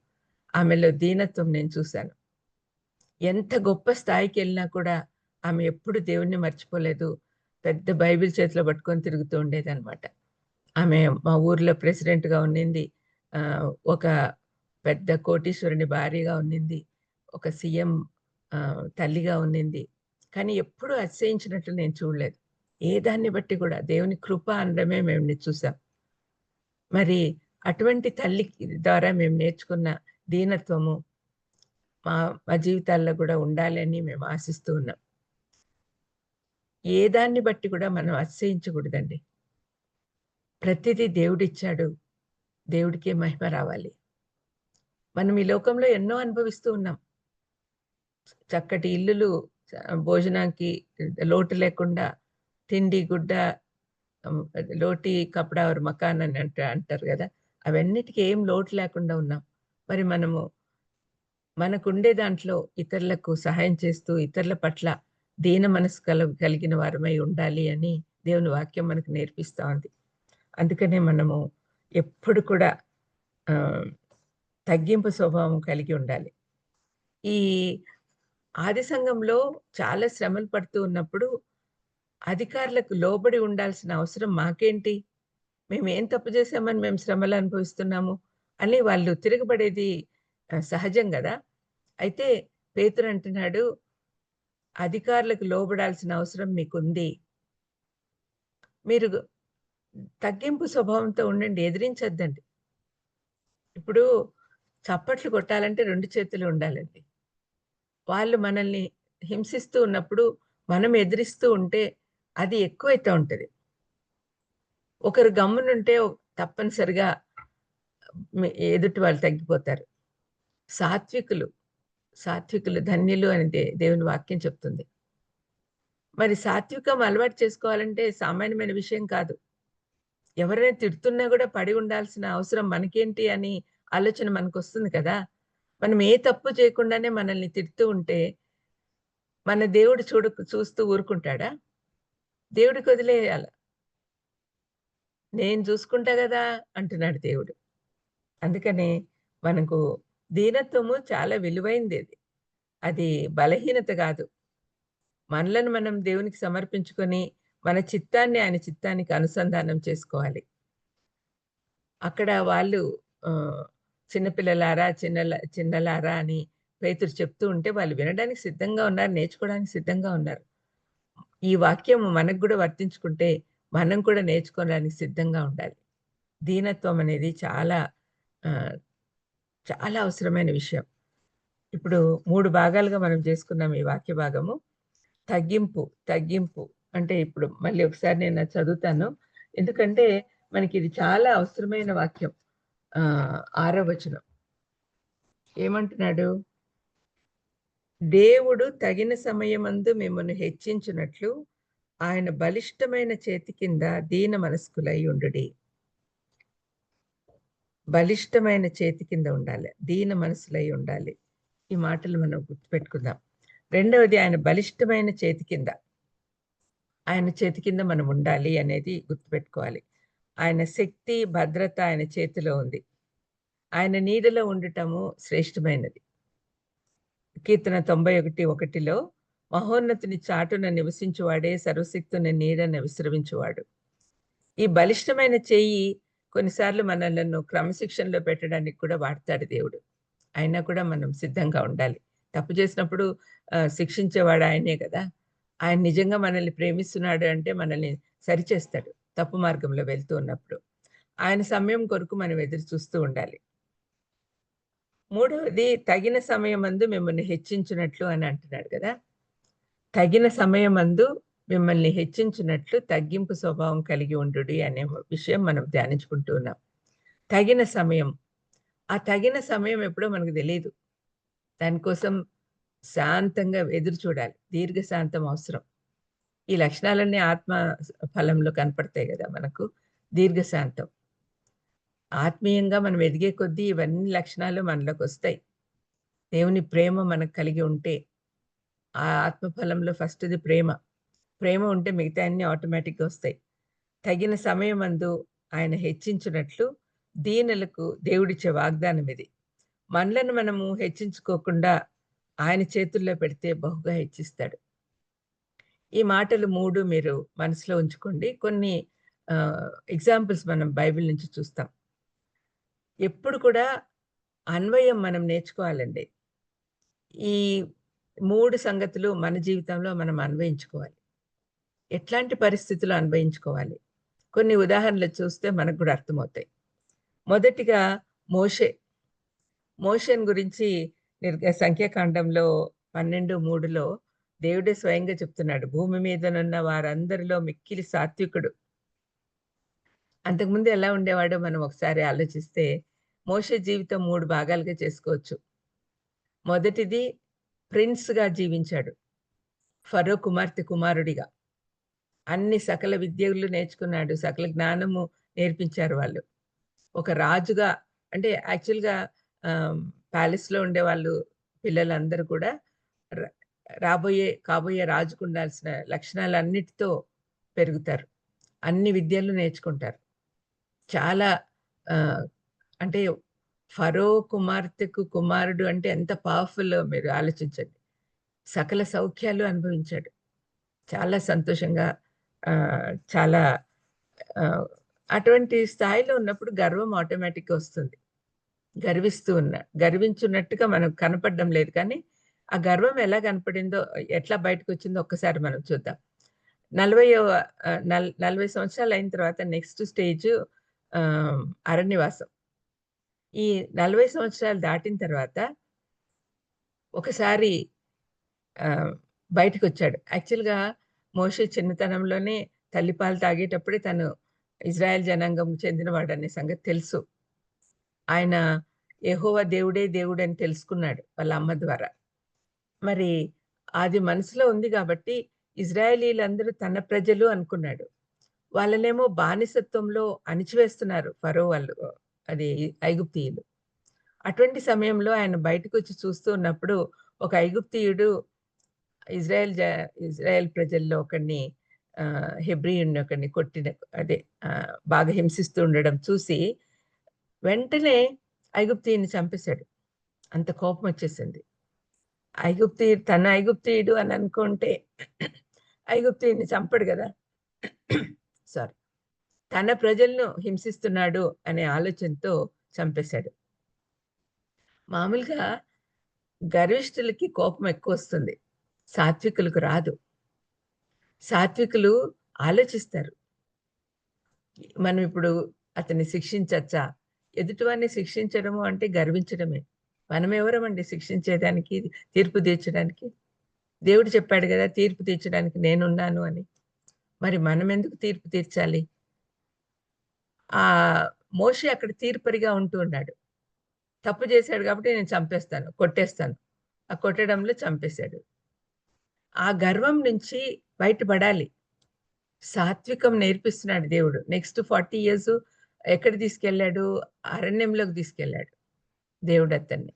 ఆమెలో దీనత్వం నేను చూశాను. ఎంత గొప్ప స్థాయికెళ్ళినా కూడా ఆమె ఎప్పుడు దేవుడిని మర్చిపోలేదు. పెద్ద బైబిల్ చేతిలో పట్టుకొని తిరుగుతూ ఉండేదనమాట. ఆమె మా ఊర్లో ప్రెసిడెంట్‌గా ఉన్నింది. ఒక పెద్ద కోటీశ్వరుని భార్యగా ఉన్నింది. ఒక సీఎం తల్లిగా ఉన్నింది. కానీ ఎప్పుడూ అతిశయించినట్లు నేను చూడలేదు. ఏ దాన్ని బట్టి కూడా దేవుని కృప అనడమే మేము చూసాం. మరి అటువంటి తల్లి ద్వారా మేము నేర్చుకున్న దీనత్వము మా మా జీవితాల్లో కూడా ఉండాలని మేము ఆశిస్తూ ఉన్నాం. ఏ దాన్ని బట్టి కూడా మనం అతిశయించకూడదండి. ప్రతిదీ దేవుడిచ్చాడు. దేవుడికే మహిమ రావాలి. మనం ఈ లోకంలో ఎన్నో అనుభవిస్తూ ఉన్నాం. చక్కటి ఇల్లులు, భోజనానికి లోటు లేకుండా, తిండి, గుడ్డ, లోటి కపడా ఔర్ మకాన్ అని అంటారు గదా! అవన్నిటికి ఏం లోటు లేకుండా ఉన్నాం. మరి మనము మనకుండే దాంట్లో ఇతరులకు సహాయం చేస్తూ, ఇతరుల పట్ల దీన మనసు కలిగిన వారమై ఉండాలి అని దేవుని వాక్యం మనకు నేర్పిస్తా ఉంది. అందుకనే మనము ఎప్పుడు కూడా ఆహ్, తగ్గింపు స్వభావం కలిగి ఉండాలి. ఈ ఆది సంఘంలో చాలా శ్రమలు పడుతూ ఉన్నప్పుడు అధికారులకు లోబడి ఉండాల్సిన అవసరం మాకేంటి? మేమేం తప్పు చేశామని మేము శ్రమలు అనుభవిస్తున్నాము అని వాళ్ళు తిరగబడేది సహజం గదా! అయితే పేతురు అంటున్నాడు, అధికారులకు లోబడాల్సిన అవసరం మీకుంది. మీరు తగ్గింపు స్వభావంతో ఉండండి. ఎదిరించొద్దండి. ఇప్పుడు చప్పట్లు కొట్టాలంటే 2 చేతులు ఉండాలండి. వాళ్ళు మనల్ని హింసిస్తూ ఉన్నప్పుడు మనం ఎదిరిస్తూ ఉంటే అది ఎక్కువైతా ఉంటది. ఒకరు గమ్మునుంటే తప్పనిసరిగా ఎదుటి వాళ్ళు తగ్గిపోతారు. సాత్వికులు, సాత్వికులు ధన్యులు అని దేవుని వాక్యం చెప్తుంది. మరి సాత్వికం అలవాటు చేసుకోవాలంటే సామాన్యమైన విషయం కాదు. ఎవరైనా తిడుతున్నా గూడా పడి ఉండాల్సిన అవసరం మనకేంటి అని ఆలోచన మనకొస్తుంది కదా! మనం ఏ తప్పు చేయకుండానే మనల్ని తిడుతూ ఉంటే, మన దేవుడు చూస్తూ ఊరుకుంటాడా? దేవుడికి వదిలేయాల. నేను చూసుకుంటా గదా! అంటున్నాడు దేవుడు. అందుకనే మనకు దీనత్వము చాలా విలువైందది. అది బలహీనత గాదు. మనలను మనం దేవునికి సమర్పించుకొని, మన చిత్తాన్ని ఆయన చిత్తానికి అనుసంధానం చేసుకోవాలి. అక్కడ వాళ్ళు ఆహ్, చిన్నపిల్లలారా, చిన్నలారా అని పేతురు చెప్తూ ఉంటే వాళ్ళు వినడానికి సిద్ధంగా ఉన్నారు. నేర్చుకోవడానికి సిద్ధంగా ఉన్నారు. ఈ వాక్యం మనకు గూడా వర్తించుకుంటే, మనం కూడా నేర్చుకోవడానికి సిద్ధంగా ఉండాలి. దీనత్వం అనేది ఆహ్, చాలా అవసరమైన విషయం. ఇప్పుడు 3 భాగాలుగా మనం చేసుకున్నాం ఈ వాక్య భాగము. తగ్గింపు, తగ్గింపు అంటే ఇప్పుడు మళ్ళీ ఒకసారి నేను అది చదువుతాను. ఎందుకంటే మనకిది చాలా అవసరమైన వాక్యం. 6వ వచనం. ఏమంటున్నాడు? దేవుడు తగిన సమయమందు మిమ్మును హెచ్చించునట్లు ఆయన బలిష్టమైన చేతి కింద దీన మనస్కులై ఉండుడి. బలిష్టమైన చేతి కింద ఉండాలి. దీన మనసులై ఉండాలి. ఈ మాటలు మనం గుర్తుపెట్టుకుందాం. రెండవది ఆయన బలిష్టమైన చేతి కింద. ఆయన చేతి కింద మనం ఉండాలి అనేది గుర్తుపెట్టుకోవాలి. ఆయన శక్తి, భద్రత ఆయన చేతిలో ఉంది. ఆయన నీడలో ఉండటము శ్రేష్టమైనది. కీర్తన 91:1లో మహోన్నతుని చాటున నివసించువాడే సర్వశక్తుని నీడన విశ్రమించువాడు. ఈ బలిష్టమైన చెయ్యి కొన్నిసార్లు మనలను క్రమశిక్షణలో పెట్టడానికి కూడా వాడతాడు దేవుడు. అయినా కూడా మనం సిద్ధంగా ఉండాలి. తప్పు చేసినప్పుడు శిక్షించేవాడు ఆయనే గదా! ఆయన నిజంగా మనల్ని ప్రేమిస్తున్నాడు అంటే మనల్ని సరిచేస్తాడు. తప్పు మార్గంలో వెళ్తూ ఉన్నప్పుడు. ఆయన సమయం కొరకు మనం ఎదురు చూస్తూ ఉండాలి. మూడవది తగిన సమయమందు మిమ్మల్ని హెచ్చించినట్లు అని అంటున్నాడు గదా! తగిన సమయమందు మిమ్మల్ని హెచ్చించినట్లు తగ్గింపు స్వభావం కలిగి ఉండుడి అనే విషయం మనం ధ్యానించుకుంటూ ఉన్నాం. తగిన సమయం, ఆ తగిన సమయం ఎప్పుడో మనకు తెలియదు. దానికోసం శాంతంగా ఎదురు చూడాలి. దీర్ఘశాంతం అవసరం. ఈ లక్షణాలన్నీ ఆత్మ ఫలంలో కనపడతాయి కదా మనకు. దీర్ఘశాంతం. ఆత్మీయంగా మనం ఎదిగే కొద్దీ ఇవన్నీ లక్షణాలు మనలోకి వస్తాయి. దేవుని ప్రేమ మనకు కలిగి ఉంటే, ఆ ఆత్మఫలంలో ఫస్ట్‌ది ప్రేమ. ప్రేమ ఉంటే మిగతా అన్నీ ఆటోమేటిక్‌గా వస్తాయి. తగిన సమయమందు ఆయన హెచ్చించునట్లు దీనులకు దేవుడిచ్చే వాగ్దానం ఇది. మనలను మనము హెచ్చించుకోకుండా ఆయన చేతుల్లో పెడితే బహుగా హెచ్చిస్తాడు. ఈ మాటలు 3 మీరు మనసులో ఉంచుకోండి. కొన్ని ఎగ్జాంపుల్స్ మనం బైబిల్ నుంచి చూస్తాం. ఎప్పుడు కూడా అన్వయం మనం నేర్చుకోవాలండి. ఈ 3 సంగతులు మన జీవితంలో మనం అన్వయించుకోవాలి. ఎట్లాంటి పరిస్థితుల్లో అన్వయించుకోవాలి? కొన్ని ఉదాహరణలు చూస్తే మనకు కూడా అర్థమవుతాయి. మొదటిగా మోషే. మోషేని గురించి సంఖ్యాకాండంలో 12:3లో దేవుడే స్వయంగా చెప్తున్నాడు. భూమి మీదనున్న వారందరిలో మిక్కిలి సాత్వికుడు. అంతకుముందు ఎలా ఉండేవాడో మనం ఒకసారి ఆలోచిస్తే, మోషే జీవితం 3 భాగాలుగా చేసుకోవచ్చు. మొదటిది ప్రిన్స్‌గా జీవించాడు. ఫరో కుమార్తె కుమారుడిగా. అన్ని సకల విద్యలు నేర్చుకున్నాడు. సకల జ్ఞానము నేర్పించారు వాళ్ళు. ఒక రాజుగా అంటే యాక్చువల్‌గా ప్యాలెస్‌లో ఉండేవాళ్ళు పిల్లలందరూ కూడా ర కాబోయే రాజుకుండాల్సిన లక్షణాలన్నిటితో పెరుగుతారు. అన్ని విద్యలు నేర్చుకుంటారు. చాలా ఆహ్, అంటే ఫరో కుమార్తెకు కుమారుడు అంటే ఎంత పవర్‌ఫుల్లో మీరు ఆలోచించండి. సకల సౌఖ్యాలు అనుభవించాడు. చాలా సంతోషంగా చాలా ఆహ్, అటువంటి స్థాయిలో ఉన్నప్పుడు గర్వం ఆటోమేటిక్‌గా వస్తుంది. గర్వించున్నట్టుగా మనకు కనపడడం లేదు కానీ, ఆ గర్వం ఎలా కనపడిందో, ఎట్లా బయటకొచ్చిందో ఒక్కసారి మనం చూద్దాం. 40 సంవత్సరాలు అయిన తర్వాత నెక్స్ట్ స్టేజ్ ఆహ్, అరణ్యవాసం. ఈ 40 సంవత్సరాలు దాటిన తర్వాత ఒకసారి ఆహ్, బయటికొచ్చాడు. యాక్చువల్‌గా మోషే చిన్నతనంలోనే తల్లిపాలు తాగేటప్పుడే తను ఇజ్రాయెల్ జనాంగం చెందినవాడనే సంగతి తెలుసు. ఆయన యెహోవా దేవుడే దేవుడని తెలుసుకున్నాడు వాళ్ళ అమ్మ ద్వారా. మరి అది మనసులో ఉంది గాబట్టి ఇజ్రాయేలీలందరూ తన ప్రజలు అనుకున్నాడు. వాళ్ళనేమో బానిసత్వంలో అణిచివేస్తున్నారు ఫరో వాళ్ళు. అది ఐగుప్తీయులు. అటువంటి సమయంలో ఆయన బయటకొచ్చి చూస్తూ ఉన్నప్పుడు ఒక ఐగుప్తీయుడు ఇజ్రాయెల్ జ ఇజ్రాయెల్ ప్రజల్లో ఒకడిని హెబ్రీయుడిని ఒకడిని కొట్టిన అదే బాగా హింసిస్తూ ఉండడం చూసి వెంటనే ఐగుప్తీయుడిని చంపేశాడు. అంత కోపమొచ్చేసింది. తన ఐగుప్తీయుడు అని అనుకుంటే ఐగుప్తీయుడిని చంపడు గదా! సారీ. తన ప్రజలను హింసిస్తున్నాడు అనే ఆలోచనతో చంపేశాడు. మామూలుగా గర్విష్ఠులకి కోపం ఎక్కువొస్తుంది. సాత్వికులకు రాదు. సాత్వికులు ఆలోచిస్తారు. మనం ఇప్పుడు అతన్ని శిక్షించచ్చా? ఎదుటివారిని శిక్షించడము అంటే గర్వించడమే. మనమెవరమండి శిక్షించేదానికి, తీర్పు తీర్చడానికి? దేవుడు చెప్పాడు గదా! తీర్పు తీర్చడానికి నేనున్నాను అని. మరి మనమెందుకు తీర్పు తీర్చాలి? మోషే అక్కడ తీర్పరిగా ఉంటూ ఉన్నాడు. తప్పు చేశాడు కాబట్టి నేను చంపేస్తాను, కొట్టేస్తాను. ఆ కొట్టడంలో చంపేశాడు. ఆ గర్వం నుంచి బయటపడాలి. సాత్వికం నేర్పిస్తున్నాడు దేవుడు. నెక్స్ట్ 40 ఇయర్స్ ఎక్కడ తీసుకెళ్ళాడు? అరణ్యంలోకి తీసుకెళ్ళాడు దేవుడు అతన్ని.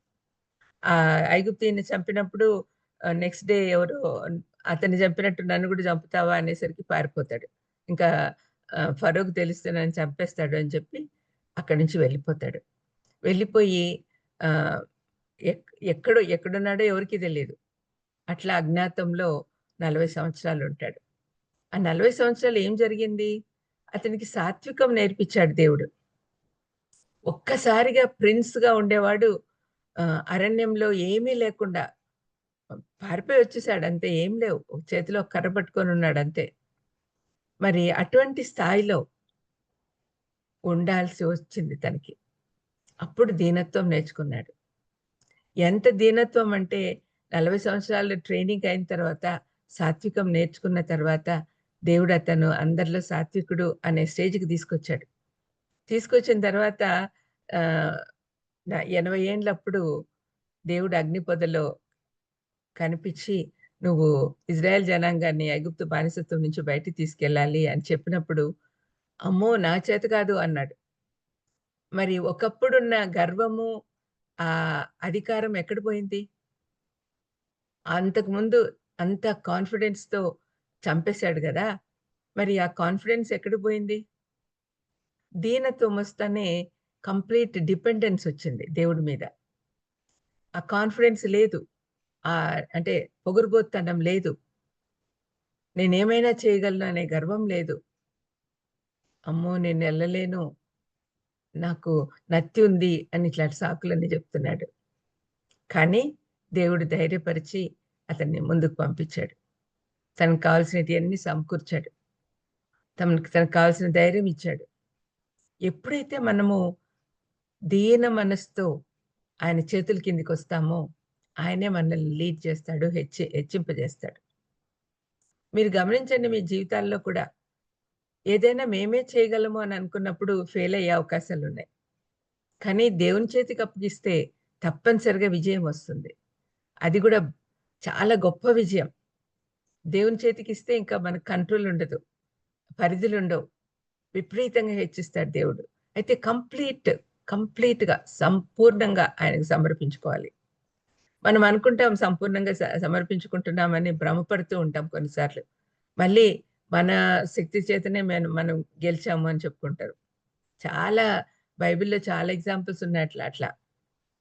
ఐగుప్తీయుని చంపినప్పుడు నెక్స్ట్ డే ఎవరో అతన్ని చంపినట్టు నన్ను కూడా చంపుతావా అనేసరికి పారిపోతాడు. ఇంకా ఫరోకి తెలిస్తే నన్ను చంపేస్తాడు అని చెప్పి అక్కడి నుంచి వెళ్ళిపోతాడు. వెళ్ళిపోయి ఆహ్, ఎక్కడున్నాడో ఎవరికీ తెలీదు. అట్లా అజ్ఞాతంలో 40 సంవత్సరాలు ఉంటాడు. ఆ 40 సంవత్సరాలు ఏం జరిగింది? అతనికి సాత్వికం నేర్పించాడు దేవుడు. ఒక్కసారిగా ప్రిన్స్‌గా ఉండేవాడు అరణ్యంలో ఏమీ లేకుండా పారిపోయి వచ్చేసాడు అంతే. ఏం లేవు. చేతిలో ఒక కర్ర పట్టుకొని ఉన్నాడంతే. మరి అటువంటి స్థాయిలో ఉండాల్సి వచ్చింది తనకి. అప్పుడు దీనత్వం నేర్చుకున్నాడు. ఎంత దీనత్వం అంటే 40 సంవత్సరాలు ట్రైనింగ్ అయిన తర్వాత సాత్వికం నేర్చుకున్న తర్వాత దేవుడు అతను అందరిలో సాత్వికుడు అనే స్టేజ్‌కి తీసుకొచ్చాడు. తీసుకొచ్చిన తర్వాత ఆహ్, 80 ఏండ్లప్పుడు దేవుడు అగ్నిపొదలో కనిపిచ్చి, "నువ్వు ఇజ్రాయెల్ జనాంగాన్ని ఐగుప్తు బానిసత్వం నుంచి బయటికి తీసుకెళ్ళాలి" అని చెప్పినప్పుడు, "అమ్మో! నా చేత కాదు" అన్నాడు. మరి ఒకప్పుడున్న గర్వము, అధికారం ఎక్కడ పోయింది? అంతకుముందు అంత కాన్ఫిడెన్స్‌తో చంపేసాడు గదా! మరి ఆ కాన్ఫిడెన్స్ ఎక్కడికి పోయింది? దీనత్వం వస్తేనే కంప్లీట్ డిపెండెన్స్ వచ్చింది దేవుడి మీద. ఆ కాన్ఫిడెన్స్ లేదు. అంటే పొగరుబోతుతనం లేదు. నేనేమైనా చేయగలను అనే గర్వం లేదు. అమ్మో! నేనెళ్ళలేను. నాకు నత్తి ఉంది అని ఇట్లాంటి సాకులన్నీ చెప్తున్నాడు. కానీ దేవుడు ధైర్యపరిచి అతన్ని ముందుకు పంపించాడు. తనకు కావాల్సినటియన్నీ సమకూర్చాడు. తనకు కావాల్సిన ధైర్యం ఇచ్చాడు. ఎప్పుడైతే మనము దీన మనసుతో ఆయన చేతుల కిందకొస్తామో, ఆయనే మనల్ని లీడ్ చేస్తాడు, హెచ్చింపజేస్తాడు. మీరు గమనించండి మీ జీవితాల్లో కూడా ఏదైనా మేమే చేయగలము అని అనుకున్నప్పుడు ఫెయిల్ అయ్యే అవకాశాలున్నాయి. కానీ దేవుని చేతికి అప్పగిస్తే తప్పనిసరిగా విజయం వస్తుంది. అది గూడా చాలా గొప్ప విజయం. దేవుని చేతికిస్తే ఇంకా మనకు కంట్రోల్ ఉండదు. పరిధులుండవు. విపరీతంగా హెచ్చిస్తాడు దేవుడు. అయితే కంప్లీట్‌గా సంపూర్ణంగా ఆయనకు సమర్పించుకోవాలి. మనం అనుకుంటాం సంపూర్ణంగా సమర్పించుకుంటున్నామని భ్రమపడుతూ ఉంటాం కొన్నిసార్లు. మళ్ళీ మన శక్తి చేతనే మనం గెలిచాము అని చెప్పుకుంటారు. చాలా బైబిల్‌లో చాలా ఎగ్జాంపుల్స్ ఉన్నాయి అట్లా.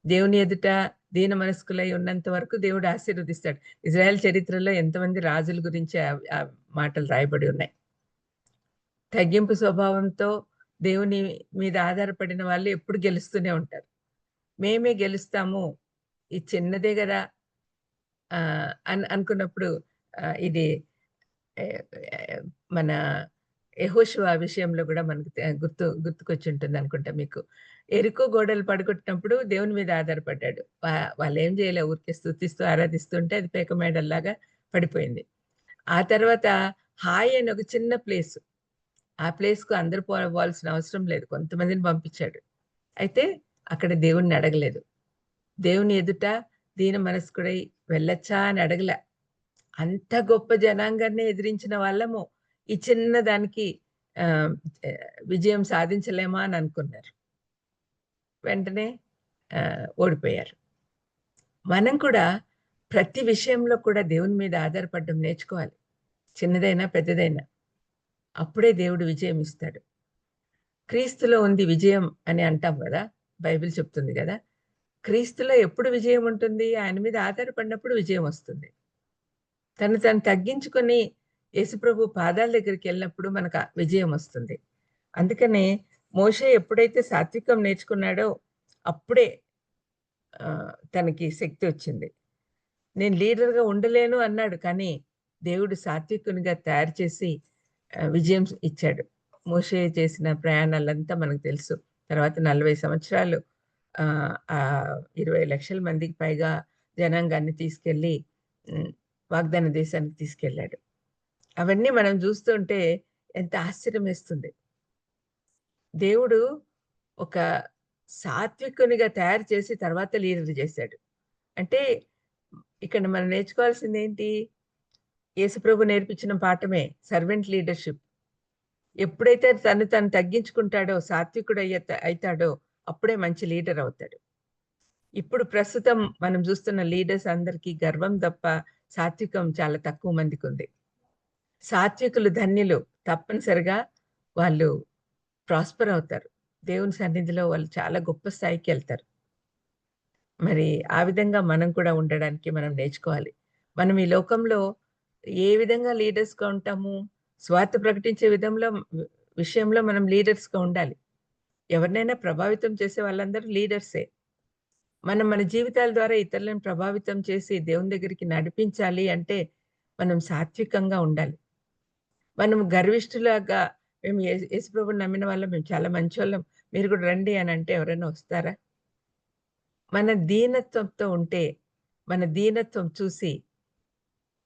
దేవుని ఎదుట దీన మనస్కులై ఉన్నంత వరకు దేవుడు ఆశీర్వదిస్తాడు. ఇజ్రాయెల్ చరిత్రలో ఎంతమంది రాజుల గురించి ఆ మాటలు రాయబడి ఉన్నాయి. తగ్గింపు స్వభావంతో దేవుని మీద ఆధారపడిన వాళ్ళు ఎప్పుడు గెలుస్తూనే ఉంటారు. మేమే గెలుస్తాము. ఇది చిన్నదే గదా! అనుకున్నప్పుడు ఇది ఆహ్, ఆహ్, మన యెహోషువ విషయంలో గూడా మనకు గుర్తుకొచ్చుంటుందనుకుంటా మీకు. ఎరికో గోడలు పడగొట్టినప్పుడు దేవుని మీద ఆధారపడ్డాడు. వాళ్ళేం జేయలే ఊరికే స్తుతిస్తూ, ఆరాధిస్తుంటే అది పేక మేడల్లాగా పడిపోయింది. ఆ తర్వాత హాయి అని ఒక చిన్న ప్లేసు. ఆ ప్లేస్‌కు అందరూ పోవాల్సిన అవసరం లేదు. కొంతమందిని పంపించాడు. అయితే అక్కడ దేవుడిని అడగలేదు. దేవుని ఎదుట దీన మనస్కుడై వెళ్ళొచ్చా అని అడగల. అంత గొప్ప జనాంగాన్ని ఎదిరించిన వాళ్ళము ఈ చిన్న దానికి ఆహ్, విజయం సాధించలేమా అని అనుకున్నారు. వెంటనే ఓడిపోయారు. మనం కూడా ప్రతి విషయంలో కూడా దేవుని మీద ఆధారపడడం నేర్చుకోవాలి. చిన్నదైనా, పెద్దదైనా. అప్పుడే దేవుడు విజయం ఇస్తాడు. క్రీస్తులో ఉంది విజయం అని అంటాం గదా! బైబిల్ చెప్తుంది గదా! క్రీస్తులో ఎప్పుడు విజయం ఉంటుంది? ఆయన మీద ఆధారపడినప్పుడు విజయం వస్తుంది. తను తగ్గించుకొని యేసుప్రభు పాదాల దగ్గరికెళ్ళినప్పుడు మనకు విజయం వస్తుంది. అందుకనే మోషే ఎప్పుడైతే సాత్వికం నేర్చుకున్నాడో అప్పుడే తనకి శక్తి వచ్చింది. నేను లీడర్‌గా ఉండలేను అన్నాడు. కానీ దేవుడు సాత్వికునిగా తయారు చేసి విజయం ఇచ్చాడు. మోషే చేసిన ప్రయాణాలంతా మనకు తెలుసు. తర్వాత 40 సంవత్సరాలు 20,00,000 మందికి పైగా జనాంగాన్ని తీసుకెళ్ళి హ్మ్. వాగ్దాన దేశానికి తీసుకెళ్ళాడు. అవన్నీ మనం చూస్తుంటే ఎంత ఆశ్చర్యమేస్తుంది. దేవుడు ఒక సాత్వికునిగా తయారు చేసి తర్వాత లీడర్ చేశాడు. అంటే ఇక్కడ మనం నేర్చుకోవాల్సిందేంటి? యేసుప్రభు నేర్పించిన పాఠమే సర్వెంట్ లీడర్‌షిప్. ఎప్పుడైతే తను తగ్గించుకుంటాడో, అయితాడో అప్పుడే మంచి లీడర్ అవుతాడు. ఇప్పుడు ప్రస్తుతం మనం చూస్తున్న లీడర్స్ అందరికీ గర్వం తప్ప సాత్వికం చాలా తక్కువ మందికుంది. సాత్వికులు ధన్యులు. తప్పనిసరిగా వాళ్ళు ప్రాస్పర్ అవుతారు. దేవుని సన్నిధిలో వాళ్ళు చాలా గొప్ప స్థాయికెళ్తారు. మరి ఆ విధంగా మనం కూడా ఉండడానికి మనం నేర్చుకోవాలి. మనం ఈ లోకంలో ఏ విధంగా లీడర్స్‌గా ఉంటాము? స్వార్థ ప్రకటించే విషయంలో మనం లీడర్స్‌గా ఉండాలి. ఎవరినైనా ప్రభావితం చేసే వాళ్ళందరూ లీడర్సే. మనం మన జీవితాల ద్వారా ఇతరులను ప్రభావితం చేసి దేవుని దగ్గరికి నడిపించాలి అంటే, మనం సాత్వికంగా ఉండాలి. మనం గర్విష్ఠులాగా మేము యేసుప్రభుని నమ్మిన వాళ్ళం, మేము చాలా మంచోళ్ళం, మీరు కూడా రండి అనంటే ఎవరైనా వస్తారా? మన దీనత్వంతో ఉంటే, మన దీనత్వం చూసి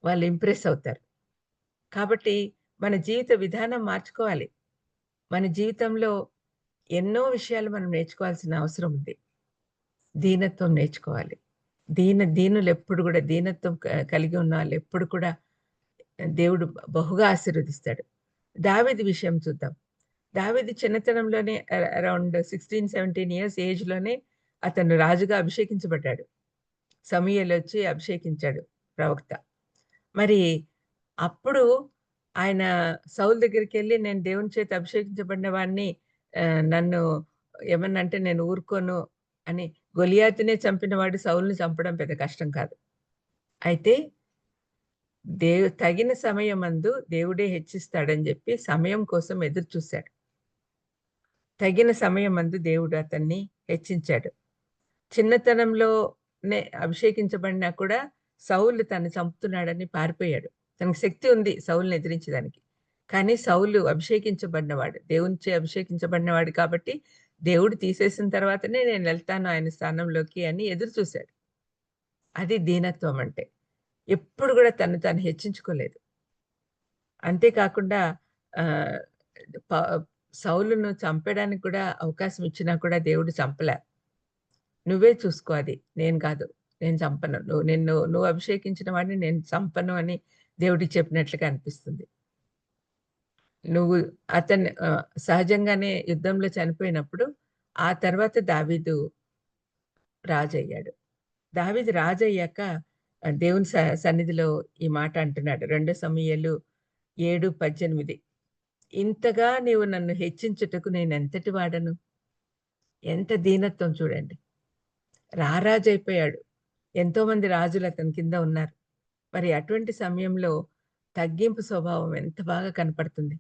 వాళ్ళు ఇంప్రెస్ అవుతారు. కాబట్టి మన జీవిత విధానం మార్చుకోవాలి. మన జీవితంలో ఎన్నో విషయాలు మనం నేర్చుకోవాల్సిన అవసరం ఉంది. దీనత్వం నేర్చుకోవాలి. దీనులెప్పుడు గూడా దీనత్వం కలిగి ఉన్నవాళ్ళెప్పుడు కూడా దేవుడు బహుగా ఆశీర్వదిస్తాడు. దావీదు విషయం చూద్దాం. దావీదు చిన్నతనంలోనే అరౌండ్ 16, 17 ఇయర్స్ ఏజ్‌లోనే అతను రాజుగా అభిషేకించబడ్డాడు. సమూయేలొచ్చి అభిషేకించాడు ప్రవక్త. మరి అప్పుడు ఆయన సౌలు దగ్గరికెళ్ళి, "నేను దేవుని చేత అభిషేకించబడిన వాడిని, నన్ను ఏమన్నా అంటే నేను ఊరుకోను" అని. గొలియాతునే చంపినవాడు సౌలుని చంపడం పెద్ద కష్టం కాదు. అయితే తగిన సమయమందు దేవుడే హెచ్చిస్తాడని జెప్పి సమయం కోసం ఎదురు చూసాడు. తగిన సమయమందు దేవుడు అతన్ని హెచ్చించాడు. చిన్నతనంలోనే అభిషేకించబడినా కూడా సౌలు తను చంపుతున్నాడని పారిపోయాడు. తనకు శక్తి ఉంది సౌలుని ఎదిరించడానికి. కానీ సౌలు అభిషేకించబడినవాడు. దేవునిచే అభిషేకించబడినవాడు కాబట్టి దేవుడు తీసేసిన తర్వాతనే నేనెళ్తాను ఆయన స్థానంలోకి అని ఎదురు చూసాడు. అది దీనత్వం అంటే. ఎప్పుడు గూడా తను తాను హెచ్చించుకోలేదు. అంతే కాకుండా ఆహ్, ప సౌలును చంపడానికి కూడా అవకాశం ఇచ్చినా కూడా దేవుడు చంపలే. "నువ్వే చూసుకో అది. నేను కాదు. నేను చంపను. నువ్వు అభిషేకించిన వాడిని నేను చంపను" అని దేవుడికి చెప్పినట్లుగా అనిపిస్తుంది. నువ్వు సహజంగానే యుద్ధంలో చనిపోయినప్పుడు, ఆ తర్వాత దావీదు రాజయ్యాడు. దావీదు రాజయ్యాక దేవుని సన్నిధిలో ఈ మాట అంటున్నాడు. 2 సమూయేలు 7:18 ఇంతగా నీవు నన్ను హెచ్చించుటకు నేనెంతటి వాడను? ఎంత దీనత్వం చూడండి. రారాజయిపోయాడు. ఎంతోమంది రాజులు అతని కింద ఉన్నారు. మరి అటువంటి సమయంలో తగ్గింపు స్వభావం ఎంత బాగా కనపడుతుంది.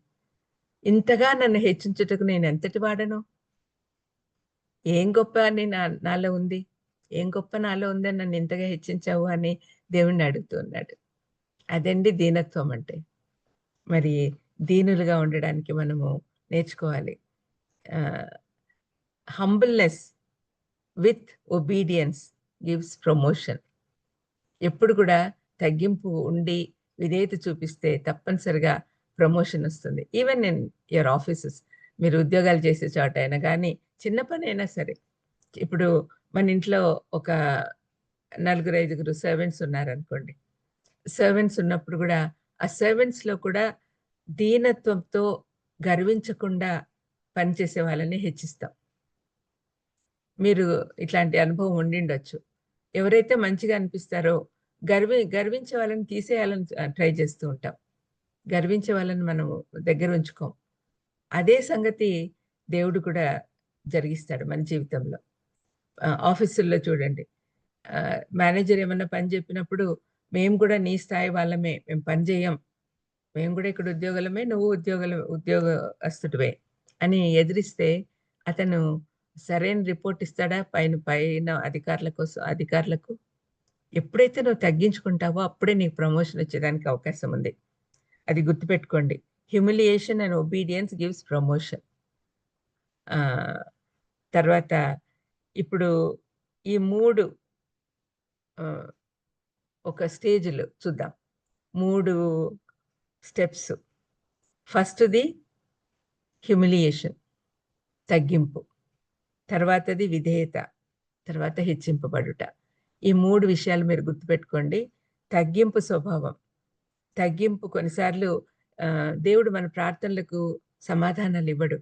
ఇంతగా నన్ను హెచ్చించుటకు నేనెంతటి వాడను? ఏం గొప్ప అని నాలో ఉంది? ఏం గొప్ప నాలో ఉందని నన్ను ఇంతగా హెచ్చించావు అని దేవుడిని అడుగుతూ ఉన్నాడు. అదండి దీనత్వం అంటే. మరి దీనులుగా ఉండడానికి మనము నేర్చుకోవాలి. ఆహ్, humbleness with obedience gives promotion. ఎప్పుడు కూడా తగ్గింపు ఉండి, విధేయత చూపిస్తే తప్పనిసరిగా ప్రమోషన్ ఒస్తుంది. Even in your offices. మీరు ఉద్యోగాలు చేసే చోటైనా గానీ, చిన్న పనైనా సరే. ఇప్పుడు మన ఇంట్లో ఒక నలుగురు, ఐదుగురు సర్వెంట్స్ ఉన్నారనుకోండి. సర్వెంట్స్ ఉన్నప్పుడు గూడా, ఆ సర్వెంట్స్‌లో కూడా దీనత్వంతో గర్వించకుండా పనిచేసే వాళ్ళని హెచ్చిస్తాం. మీరు ఇట్లాంటి అనుభవం ఉండిండొచ్చు. ఎవరైతే మంచిగా అనిపిస్తారో గర్వించే వాళ్ళని తీసేయాలని ట్రై చేస్తూ ఉంటాం. గర్వించే వాళ్ళని మనం దగ్గర ఉంచుకోం. అదే సంగతి దేవుడు కూడా జరిగిస్తాడు మన జీవితంలో. ఆఫీసుల్లో చూడండి. మేనేజర్ ఏమన్నా పని చెప్పినప్పుడు, "మేము కూడా నీ స్థాయి వాళ్ళమే. మేము పని చేయం. మేము కూడా ఇక్కడ ఉద్యోగులమే. నువ్వు ఉద్యోగస్తుడివే" అని ఎదిరిస్తే, అతను సరైన రిపోర్ట్ ఇస్తాడా పైన పైన అధికారులకు? ఎప్పుడైతే నువ్వు తగ్గించుకుంటావో అప్పుడే నీకు ప్రమోషన్ వచ్చేదానికి అవకాశం ఉంది. అది గుర్తుపెట్టుకోండి. Humiliation and obedience gives promotion. ఆహ్, తర్వాత ఇప్పుడు ఈ 3 ఆహ్, ఒక స్టేజ్‌లు చూద్దాం. 3 స్టెప్స్. ఫస్ట్‌ది హ్యూమిలియేషన్ తగ్గింపు. తర్వాతది విధేయత. తర్వాత హెచ్చింపబడుట. ఈ 3 విషయాలు మీరు గుర్తుపెట్టుకోండి. తగ్గింపు స్వభావం. తగ్గింపు కొన్నిసార్లు దేవుడు మన ప్రార్థనలకు సమాధానాలివ్వడు.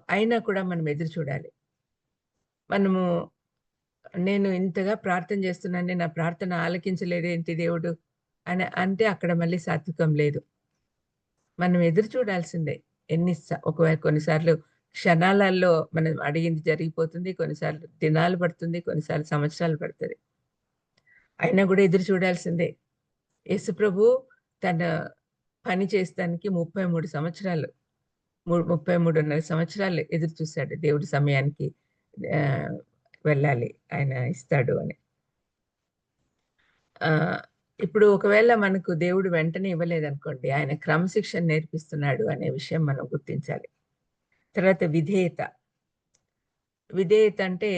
అయినా కూడా మనం ఎదురు చూడాలి. మనము నేను ఇంతగా ప్రార్థన చేస్తున్నానే నా ప్రార్థన ఆలకించలేదేంటి దేవుడు అని అంటే అక్కడ మళ్ళీ సాత్వికం లేదు. మనం ఎదురు చూడాల్సిందే. కొన్నిసార్లు క్షణాలలో మనం అడిగింది జరిగిపోతుంది. కొన్నిసార్లు దినాలు పడుతుంది. కొన్నిసార్లు సంవత్సరాలు పడతది. అయినా గూడా ఎదురు చూడాల్సిందే. యేసుప్రభు తన పని చేస్తానికి 33 సంవత్సరాలు 33.5 సంవత్సరాలు ఎదురు చూసాడు. దేవుడి సమయానికి ఆహ్, వెళ్ళాలి. ఆయన ఇస్తాడు అని. ఆహ్, ఇప్పుడు ఒకవేళ మనకు దేవుడు వెంటనే ఇవ్వలేదనుకోండి, ఆయన క్రమశిక్షణ నేర్పిస్తున్నాడు అనే విషయం మనం గుర్తించాలి. తర్వాత విధేయత. విధేయత అంటే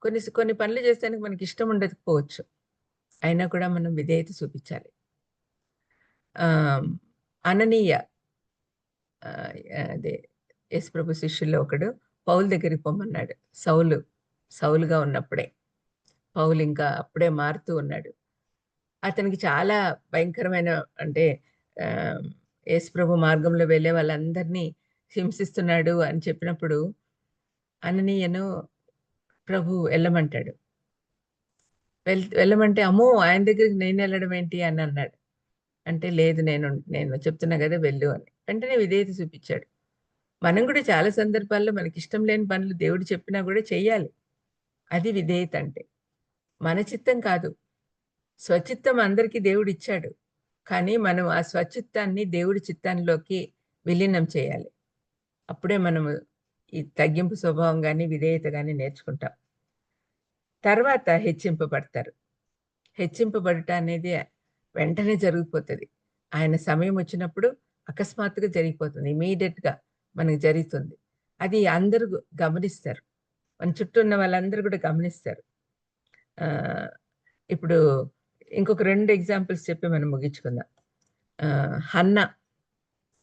కొన్ని పనులు చేస్తానికి మనకిష్టం ఉండకపోవచ్చు. అయినా కూడా మనం విధేయత చూపించాలి. అననీయ అదే యేసుప్రభు శిష్యుల్లో ఒకడు పౌలు దగ్గరికి పొమ్మన్నాడు. సౌలుగా ఉన్నప్పుడే. పౌలు ఇంకా అప్పుడే మారుతూ ఉన్నాడు. అతనికి చాలా భయంకరమైన అంటే యేసుప్రభు మార్గంలో వెళ్ళే వాళ్ళందరినీ హింసిస్తున్నాడు అని చెప్పినప్పుడు అననీయను ప్రభు వెళ్ళమంటాడు. వెళ్ళమంటే అమ్మో ఆయన దగ్గరికి నేను వెళ్ళడం ఏంటి అని అన్నాడు. అంటే లేదు నేను నేను చెప్తున్నా కదా వెళ్ళు అని. వెంటనే విధేయత చూపించాడు. మనం కూడా చాలా సందర్భాల్లో మనకి ఇష్టం లేని పనులు దేవుడు చెప్పినా కూడా చెయ్యాలి. అది విధేయత అంటే. మన చిత్తం కాదు. స్వచిత్తం అందరికీ దేవుడు ఇచ్చాడు. కానీ మనం ఆ స్వచిత్తాన్ని దేవుడి చిత్తంలోకి విలీనం చేయాలి. అప్పుడే మనము ఈ తగ్గింపు స్వభావం గాని, విధేయత గాని నేర్చుకుంటాం. తర్వాత హెచ్చింపబడతారు. హెచ్చింపబడుట అనేది వెంటనే జరిగిపోతది. ఆయన సమయం వచ్చినప్పుడు అకస్మాత్తుగా జరిగిపోతుంది. ఇమ్మీడియేట్‌గా మనకు జరుగుతుంది. అది అందరూ గమనిస్తారు. మన చుట్టూ ఉన్న వాళ్ళందరూ కూడా గమనిస్తారు. ఇప్పుడు ఇంకొక 2 ఎగ్జాంపుల్స్ చెప్పి మనం ముగించుకుందాం. హన్నా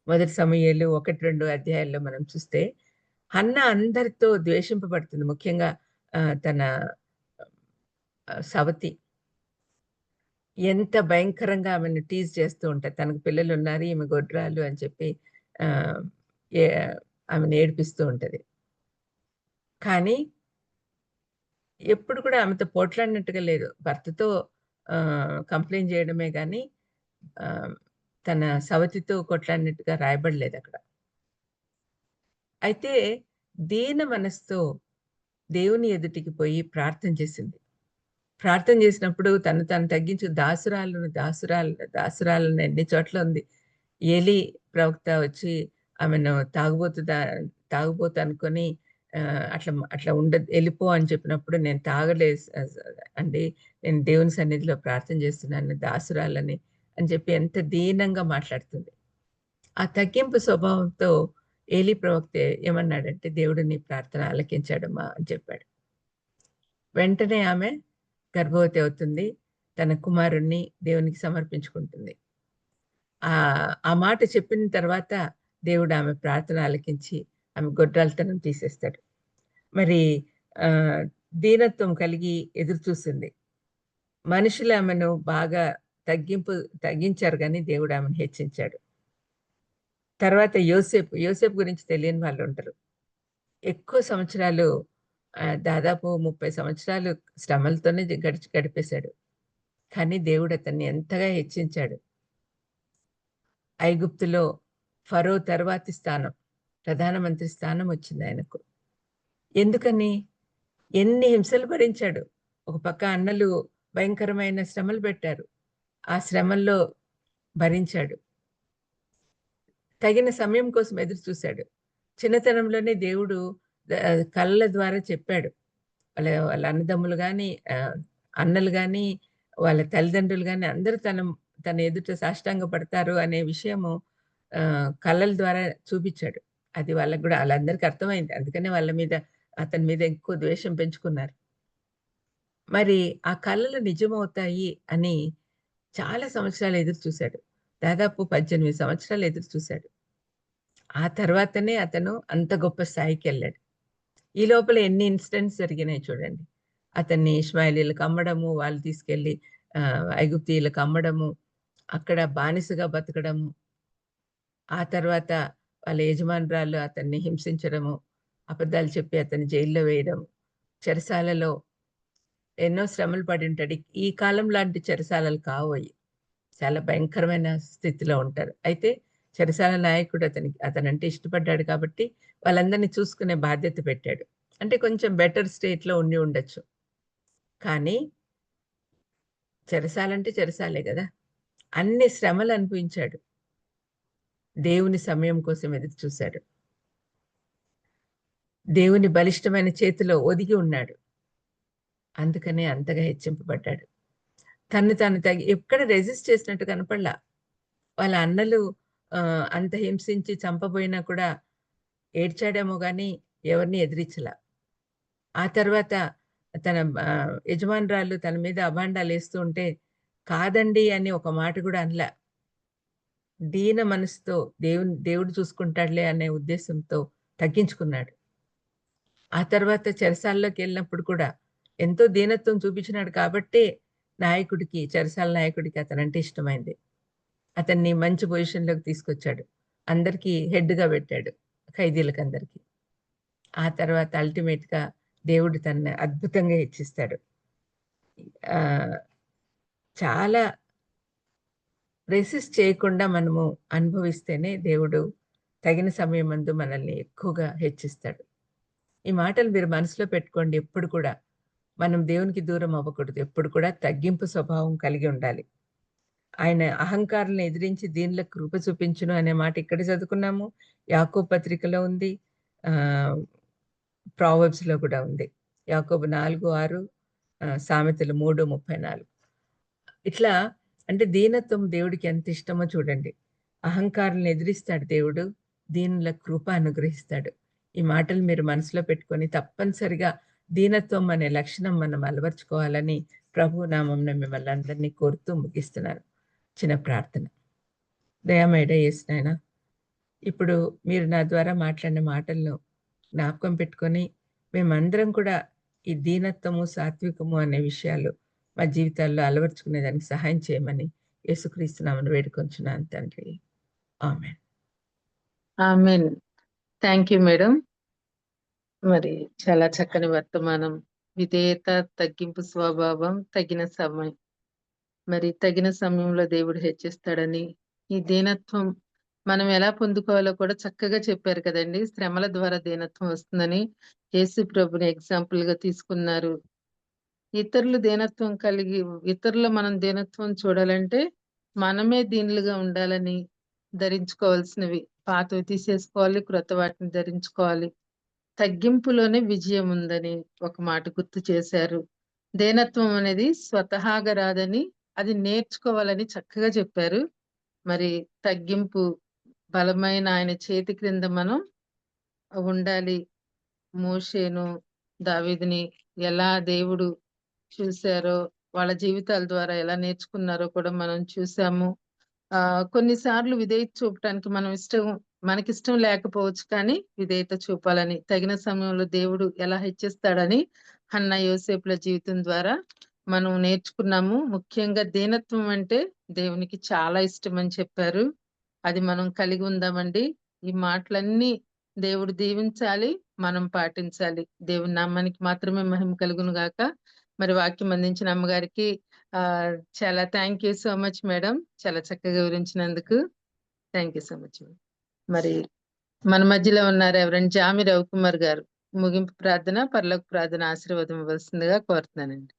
మొదటి సమూయేలు 1, 2 అధ్యాయాల్లో మనం చూస్తే హన్నా అందరితో ద్వేషింపబడుతుంది. ముఖ్యంగా తన సవతి ఎంత భయంకరంగా ఆమెను టీజ్ చేస్తూ ఉంటారు. తనకు పిల్లలున్నారు, ఈమె గొడ్రాలు అని చెప్పి ఆహ్, ఏ ఆమెను ఏడిపిస్తూ ఉంటది. కానీ ఎప్పుడు కూడా ఆమెతో పోట్లాడినట్టుగా లేదు. భర్తతో కంప్లెయింట్ చేయడమే గానీ ఆహ్, తన సవతితో కొట్లాడినట్టుగా రాయబడలేదక్కడ. అయితే దీన మనసుతో దేవుని ఎదుటికి పోయి ప్రార్థన చేసింది. ప్రార్థన చేసినప్పుడు తను తాను తగ్గించి దాసురాలను ఎన్ని చోట్ల ఉంది. ఏలీ ప్రవక్త వచ్చి ఆమెను తాగుబోతు అనుకోని అట్లా ఎళ్ళిపో అని చెప్పినప్పుడు నేను అండి. నేను దేవుని సన్నిధిలో ప్రార్థన చేస్తున్నాను దాసురాలని అని చెప్పి ఎంత దీనంగా మాట్లాడుతుంది. ఆ తగ్గింపు స్వభావంతో ఏలీ ప్రవక్త ఏమన్నాడంటే, దేవుడు నీ ప్రార్థన ఆలకించాడమ్మా అని చెప్పాడు. వెంటనే ఆమె గర్భవతి అవుతుంది. తన కుమారుడిని దేవునికి సమర్పించుకుంటుంది. ఆ మాట చెప్పిన తర్వాత దేవుడు ఆమె ప్రార్థన ఆలకించి ఆమె గొడ్రాలితనం తీసేస్తాడు. మరి దీనత్వం కలిగి ఎదురు చూసింది. మనుషులు ఆమెను బాగా తగ్గించారు గానీ దేవుడు ఆమెను హెచ్చించాడు. తర్వాత యోసేపు గురించి తెలియని వాళ్ళుంటరు. ఎక్కువ సంవత్సరాలు దాదాపు 30 సంవత్సరాలు శ్రమలతోనే గడిపేశాడు. కానీ దేవుడు అతన్ని ఎంతగా హెచ్చించాడు. ఐగుప్తులో ఫరో తర్వాతి స్థానం, ప్రధానమంత్రి స్థానం వచ్చింది ఆయనకు. ఎందుకని? ఎన్ని హింసలు భరించాడు. ఒక పక్క అన్నలు భయంకరమైన శ్రమలు పెట్టారు. ఆ శ్రమల్లో భరించాడు. తగిన సమయం కోసం ఎదురు చూశాడు. చిన్నతనంలోనే దేవుడు కళ్ళ ద్వారా చెప్పాడు. వాళ్ళ అన్నదమ్ములు గాని, అన్నలు గాని, వాళ్ళ తల్లిదండ్రులు గాని అందరూ తన ఎదుట సాష్టాంగ పడతారు అనే విషయము కళ్ళల ద్వారా చూపిచ్చాడు. అది వాళ్ళకి గూడా ఆళ్ళందరికీ అర్థమైంది. అందుకనే అతని మీద ఎక్కువ ద్వేషం పెంచుకున్నారు. మరి ఆ కలలు నిజమవుతాయి అని చాలా సంవత్సరాలు ఎదురు చూశాడు. దాదాపు 18 సంవత్సరాలు ఎదురు చూశాడు. ఆ తర్వాతనే అతను అంత గొప్ప స్థాయికెళ్ళాడు. ఈ లోపల ఎన్ని ఇన్సిడెంట్స్ జరిగినాయి చూడండి. అతన్ని ఇష్మాయేలీయులకు అమ్మడము, వాళ్ళు తీసుకెళ్ళి ఐగుప్తీయులకు అమ్మడము, అక్కడ బానిసగా బతకడము, ఆ తర్వాత వాళ్ళ యజమానురాలు అతన్ని హింసించడము, అబద్ధాలు చెప్పి అతన్ని జైల్లో వేయడం, చెరసాలలో ఎన్నో శ్రమలు పడింటాడు. ఈ కాలం లాంటి చెరసాలలు కావయి. చాలా భయంకరమైన స్థితిలో ఉంటారు. అయితే చెరసాల నాయకుడు అతనంటే ఇష్టపడ్డాడు కాబట్టి వాళ్ళందరిని చూసుకునే బాధ్యత పెట్టాడు. అంటే కొంచెం బెటర్ స్టేట్‌లో ఉండి ఉండొచ్చు. కానీ చెరసాలంటే చెరసాలే గదా! అన్ని శ్రమలు అనుభవించాడు. దేవుని సమయం కోసం ఎదురు చూశాడు. దేవుని బలిష్టమైన చేతిలో ఒదిగి ఉన్నాడు. అందుకనే అంతగా హెచ్చింపబడ్డాడు. తన్ను తాను ఎక్కడ రెసిస్ట్ చేసినట్టు కనపడలా. వాళ్ళ అన్నలు అంత హింసించి చంపబోయినా కూడా ఏడ్చాడేమో గానీ ఎవరిని ఎదిరించలా. ఆ తర్వాత తన యజమానురాలు తన మీద అబాండాలేస్తూ ఉంటే, కాదండి అని ఒక మాట గూడా అనలా. దీన మనసుతో దేవుడు చూసుకుంటాడులే అనే ఉద్దేశంతో తగ్గించుకున్నాడు. ఆ తర్వాత చెరసాల్లోకి వెళ్ళినప్పుడు కూడా ఎంతో దీనత్వం చూపించినాడు కాబట్టే చెరసాల నాయకుడికి అతనంటే ఇష్టమైంది. అతన్ని మంచి పొజిషన్‌లోకి తీసుకొచ్చాడు. అందరికీ హెడ్‌గా పెట్టాడు. ఖైదీలకందరికి. ఆ తర్వాత అల్టిమేట్‌గా దేవుడు తనని అద్భుతంగా హెచ్చిస్తాడు. ఆహ్, చాలా రెసిస్ట్ చేయకుండా మనము అనుభవిస్తేనే దేవుడు తగిన సమయమందు మనల్ని ఎక్కువగా హెచ్చిస్తాడు. ఈ మాటలు మీరు మనసులో పెట్టుకోండి ఎప్పుడు కూడా. మనం దేవునికి దూరం అవ్వకూడదు. ఎప్పుడు కూడా తగ్గింపు స్వభావం కలిగి ఉండాలి. ఆయన అహంకారులను ఎదిరించి దీనులకు కృప చూపించును అనే మాట ఇక్కడ చదువుకున్నాము. యాకోబు పత్రికలో ఉంది. ఆహ్, ప్రావెర్బ్స్‌లో కూడా ఉంది. యాకోబు 4, 6 సామెతలు 3, 34. ఇట్లా అంటే దీనత్వం దేవుడికి ఎంత ఇష్టమో చూడండి. అహంకారులను ఎదిరిస్తాడు దేవుడు. దీనుల కృప అనుగ్రహిస్తాడు. ఈ మాటలు మీరు మనసులో పెట్టుకొని తప్పనిసరిగా దీనత్వం అనే లక్షణం మనం అలవరుచుకోవాలని ప్రభువు నామమున మిమ్మల్ని అందరినీ కోరుతూ ముగిస్తున్నాను. చిన్న ప్రార్థన. దయామయుడ యేసునాయన, ఇప్పుడు మీరు నా ద్వారా మాట్లాడిన మాటలను జ్ఞాపకం పెట్టుకొని మేమందరం కూడా ఈ దీనత్వము, సాత్వికము అనే విషయాలు మా జీవితాల్లో అలవరుచుకునేదానికి సహాయం చేయమని యేసుక్రీస్తు నామమున వేడుకొంచున్నాను తండ్రి. Amen. Amen. Thank you madam. మరి చాలా చక్కని వర్తమానం. విధేయత, తగ్గింపు స్వభావం, తగిన సమయం. మరి తగిన సమయంలో దేవుడు హెచ్చిస్తాడని, ఈ దీనత్వం మనం ఎలా పొందుకోవాలో కూడా చక్కగా చెప్పారు కదండి. శ్రమల ద్వారా దీనత్వం వస్తుందని యేసు ప్రభుని ఎగ్జాంపుల్ గా తీసుకున్నారు. ఇతరుల మనం దీనత్వం చూడాలంటే మనమే దీనులుగా ఉండాలని, ధరించుకోవాల్సినవి పాతవి తీసేసుకోవాలి, క్రొత్త వాటిని ధరించుకోవాలి. తగ్గింపులోనే విజయం ఉందని ఒక మాట గుర్తు చేశారు. దీనత్వం అనేది స్వతహాగా రాదని, అది నేర్చుకోవాలని చక్కగా చెప్పారు. మరి తగ్గింపు బలమైన ఆయన చేతి క్రింద మనం ఉండాలి. మోషేను, దావీదుని ఎలా దేవుడు చూశారో, వాళ్ళ జీవితాల ద్వారా ఎలా నేర్చుకున్నారో కూడా మనం చూసాము. కొన్నిసార్లు విధేయత చూపటానికి మనకిష్టం లేకపోవచ్చు, కానీ విధేయత చూపాలని, తగిన సమయంలో దేవుడు ఎలా హెచ్చిస్తాడని హన్నా, యోసేపుల జీవితం ద్వారా మనం నేర్చుకున్నాము. ముఖ్యంగా దీనత్వం అంటే దేవునికి చాలా ఇష్టం అని చెప్పారు. అది మనం కలిగి ఉందామండి. ఈ మాటలన్నీ దేవుడు దీవించాలి, మనం పాటించాలి. దేవుని నామానికి మాత్రమే మహిమ కలుగును గాక. మరి వాక్యం అందించిన అమ్మగారికి చాలా thank you so much madam. చాలా చక్కగా వివరించినందుకు థ్యాంక్ యూ సో మచ్. మరి మన మధ్యలో ఉన్నారు ఎవరండి, జామి రవికుమార్ గారు. ముగింపు ప్రార్థన, పరలోక ప్రార్థన ఆశీర్వాదం ఇవ్వాల్సిందిగా కోరుతున్నానండి.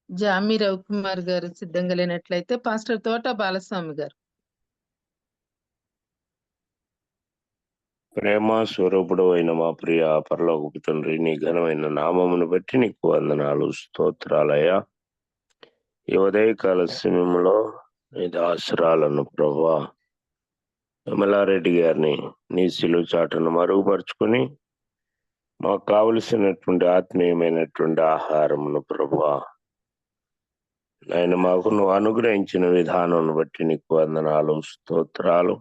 జామి రవికుమార్ గారు సిద్ధంగా లేనట్లయితే పాస్టర్ తోట బాలస్వామి గారు. ప్రేమ స్వరూపుడు అయిన మా ప్రియ పరలోకపు తండ్రి, నీ ఘనమైన నామమును బట్టి నీకు వందనాలు, స్తోత్రాలయ్యా. ఈ ఉదయకాల సమయంలో నీ దాసురాలను ప్రభా విమలారెడ్డి గారిని నీ శిలువ చాటును మరుగుపరుచుకుని మాకు కావలసినటువంటి ఆత్మీయమైనటువంటి ఆహారమును ప్రభా ఆయన మాకు నువ్వు అనుగ్రహించిన విధానం బట్టి నీకు వందనాలు, స్తోత్రాలు.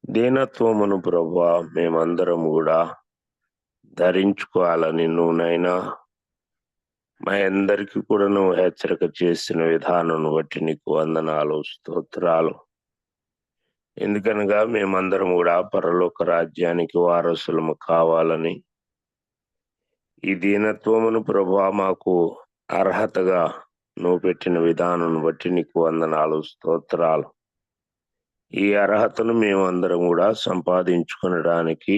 దీనత్వమును ప్రభా మేమందరం కూడా ధరించుకోవాలని నువ్వునైనా మా అందరికీ కూడా నువ్వు హెచ్చరిక చేసిన విధానం బట్టి నీకు వందనాలు, స్తోత్రాలు. ఎందుకనగా మేమందరం కూడా పరలోక రాజ్యానికి వారసులము కావాలని, ఈ దీనత్వమును ప్రభా మాకు అర్హతగా నువ్వు పెట్టిన విధానం బట్టి నీకు వందనాలు, స్తోత్రాలు. ఈ అర్హతను మేమందరం కూడా సంపాదించుకునడానికి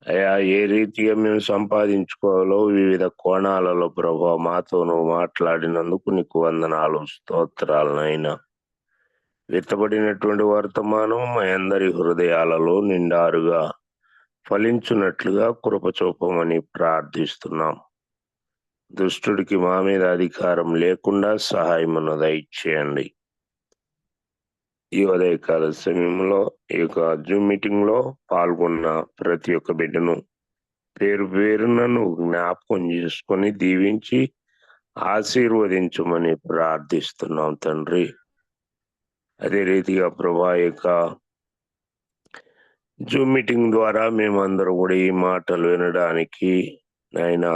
అయ్యా, ఏ రీతిగా మేము సంపాదించుకోవాలో వివిధ కోణాలలో ప్రభా మాతో నువ్వు మాట్లాడినందుకు నీకు వందనాలు, స్తోత్రాలనైనా. విత్తబడినటువంటి వర్తమానం మా అందరి హృదయాలలో నిండారుగా ఫలించున్నట్లుగా కృప చూపమని ప్రార్థిస్తున్నాం. దుష్టుడికి మా మీద అధికారం లేకుండా సహాయమును దయచేయండి. ఈ ఉదయకాల సమయంలో ఈ యొక్క జూమ్ మీటింగ్ లో పాల్గొన్న ప్రతి ఒక్క బిడ్డను పేరు పేరున నువ్వు జ్ఞాపకం చేసుకొని దీవించి ఆశీర్వదించమని ప్రార్థిస్తున్నాం తండ్రి. అదే రీతిగా ప్రభా యొక్క జూమ్ మీటింగ్ ద్వారా మేమందరం కూడా ఈ మాటలు వినడానికి ఆయన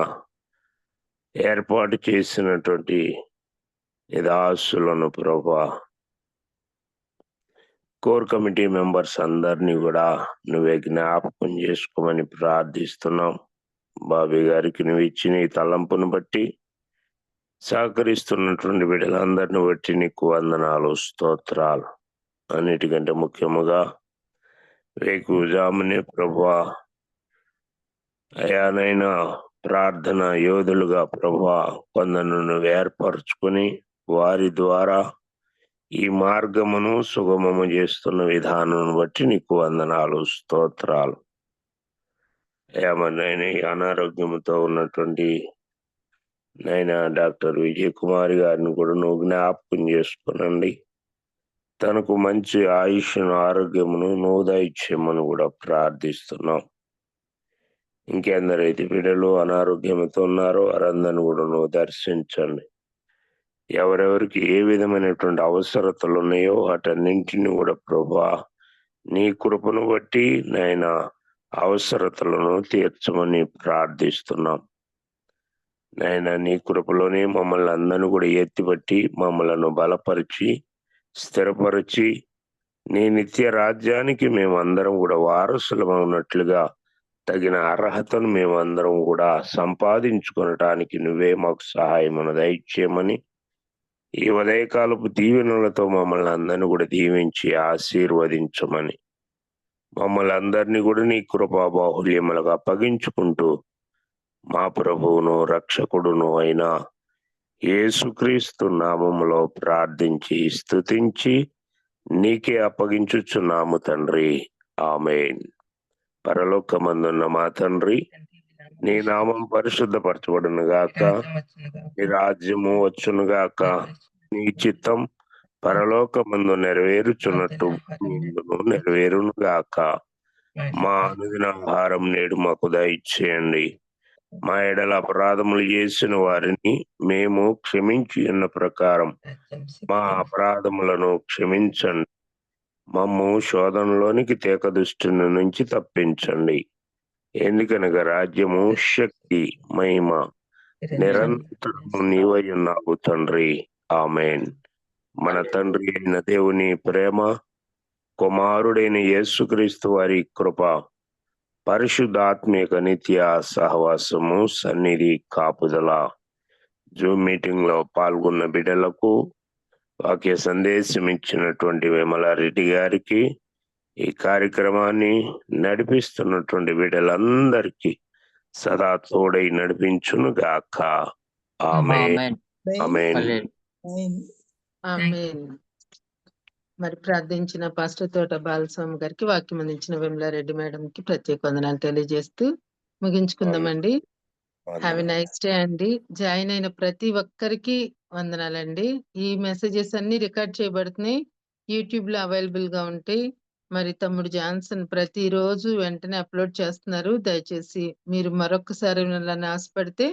ఏర్పాటు చేసినటువంటి దాసులను ప్రభా కోర్ కమిటీ మెంబర్స్ అందరినీ కూడా నువ్వే జ్ఞాపకం చేసుకోమని ప్రార్థిస్తున్నాం. బాబీ గారికి నువ్వు ఇచ్చిన ఈ తలంపును బట్టి సహకరిస్తున్నటువంటి బిడ్డలందరిని బట్టి నీకు వందనాలు, స్తోత్రాలు. అన్నిటికంటే ముఖ్యముగా వేకుజామునే ప్రభువా అయానైనా ప్రార్థన యోధులుగా ప్రభువా కొందరు నువ్వు ఏర్పరచుకొని వారి ద్వారా ఈ మార్గమును సుగమము చేస్తున్న విధానం బట్టి నీకు వందనాలు, స్తోత్రాలు. ఏమన్నైనా అనారోగ్యంతో ఉన్నటువంటి నైనా డాక్టర్ విజయ్ కుమార్ గారిని కూడా నువ్వు జ్ఞాపకం చేసుకునండి. తనకు మంచి ఆయుష్ను ఆరోగ్యమును నువ్వు దయచేయమని కూడా ప్రార్థిస్తున్నాం. ఇంకెందరైతే బిడ్డలు అనారోగ్యంతో ఉన్నారో వారందరిని కూడా నువ్వు దర్శించండి. ఎవరెవరికి ఏ విధమైనటువంటి అవసరతలు ఉన్నాయో వాటన్నింటినీ కూడా ప్రభా నీ కృపను బట్టి నాయన అవసరతలను తీర్చమని ప్రార్థిస్తున్నాం. నాయన నీ కృపలోనే మమ్మల్ని అందరినీ కూడా ఎత్తిపట్టి మమ్మలను బలపరిచి స్థిరపరిచి నీ నిత్య రాజ్యానికి మేమందరం కూడా వారసులమన్నట్లుగా తగిన అర్హతను మేమందరం కూడా సంపాదించుకొనటానికి నువ్వే మాకు సహాయమును దయచేయమని ఈ ఉదయకాలపు దీవెనలతో మమ్మల్ని అందరినీ కూడా దీవించి ఆశీర్వదించమని మమ్మల్ని అందరినీ కూడా నీ కృపా బాహుల్యములకు అప్పగించుకుంటూ మా ప్రభువును రక్షకుడును అయిన యేసుక్రీస్తు నామములో ప్రార్థించి స్తుతించి నీకే అప్పగించుచున్నాము తండ్రి. ఆమేన్. పరలోకమందున్న మా తండ్రి, నీ నామం పరిశుద్ధపరచబడును గాక, నీ రాజ్యము వచ్చును గాక, నీ చిత్తం పరలోకమందు నెరవేరుచున్నట్టు భూమియందును నెరవేరును గాక. మా అనుదిన ఆహారం నేడు మాకు దయచేయండి. మా ఎడల అపరాధములు చేసిన వారిని మేము క్షమించి ఉన్న ప్రకారం మా అపరాధములను క్షమించండి. మమ్ము శోధనలోనికి తేక దుష్టుని నుంచి తప్పించండి. ఎందుకనగా రాజ్యము, శక్తి, మహిమ నిరంతరము నీవై ఉన్నావు తండ్రి. ఆమేన్. మన తండ్రి అయిన దేవుని ప్రేమ, కుమారుడైన యేసుక్రీస్తు వారి కృప, పరిశుద్ధాత్మిక నిత్య సహవాసము, సన్నిధి, కాపుదల జూమ్ మీటింగ్ లో పాల్గొన్న బిడ్డలకు, వాక్య సందేశం ఇచ్చినటువంటి విమలారెడ్డి గారికి, ఈ కార్యక్రమాన్ని నడిపిస్తున్నటువంటి బిడ్డలందరికీ సదా తోడై నడిపించును గాక. ఆమేన్. ఆమేన్. ఆమేన్. మరి ప్రార్థించిన పాస్టర్ తోట బాలస్వామి గారికి, వాక్యం అందించిన విమలారెడ్డి మేడం కి ప్రత్యేక వందనాలు తెలియజేస్తూ ముగించుకుందామండి. హ్యావ్ ఎ నైస్ డే అండి. జాయిన్ అయిన ప్రతి ఒక్కరికి వందనాలండి. ఈ మెసేజెస్ అన్ని రికార్డ్ చేయబడుతున్నాయి, యూట్యూబ్ లో అవైలబుల్ గా ఉంటాయి. మరి తమ్ముడు జాన్సన్ ప్రతిరోజు వెంటనే అప్లోడ్ చేస్తున్నారు. దయచేసి మీరు మరొకసారి వినాలని ఆశపడితే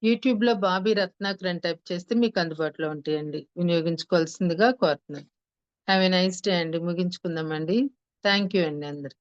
యూట్యూబ్ లో బాబీ రత్నాకర్ అని టైప్ చేస్తే మీకు అందుబాటులో ఉంటాయండి. వినియోగించుకోవాల్సిందిగా కోరుతున్నాను. హ్యావ్ ఎ నైస్ డే అండి. ముగించుకుందామండి. థ్యాంక్ యూ అండి అందరికి.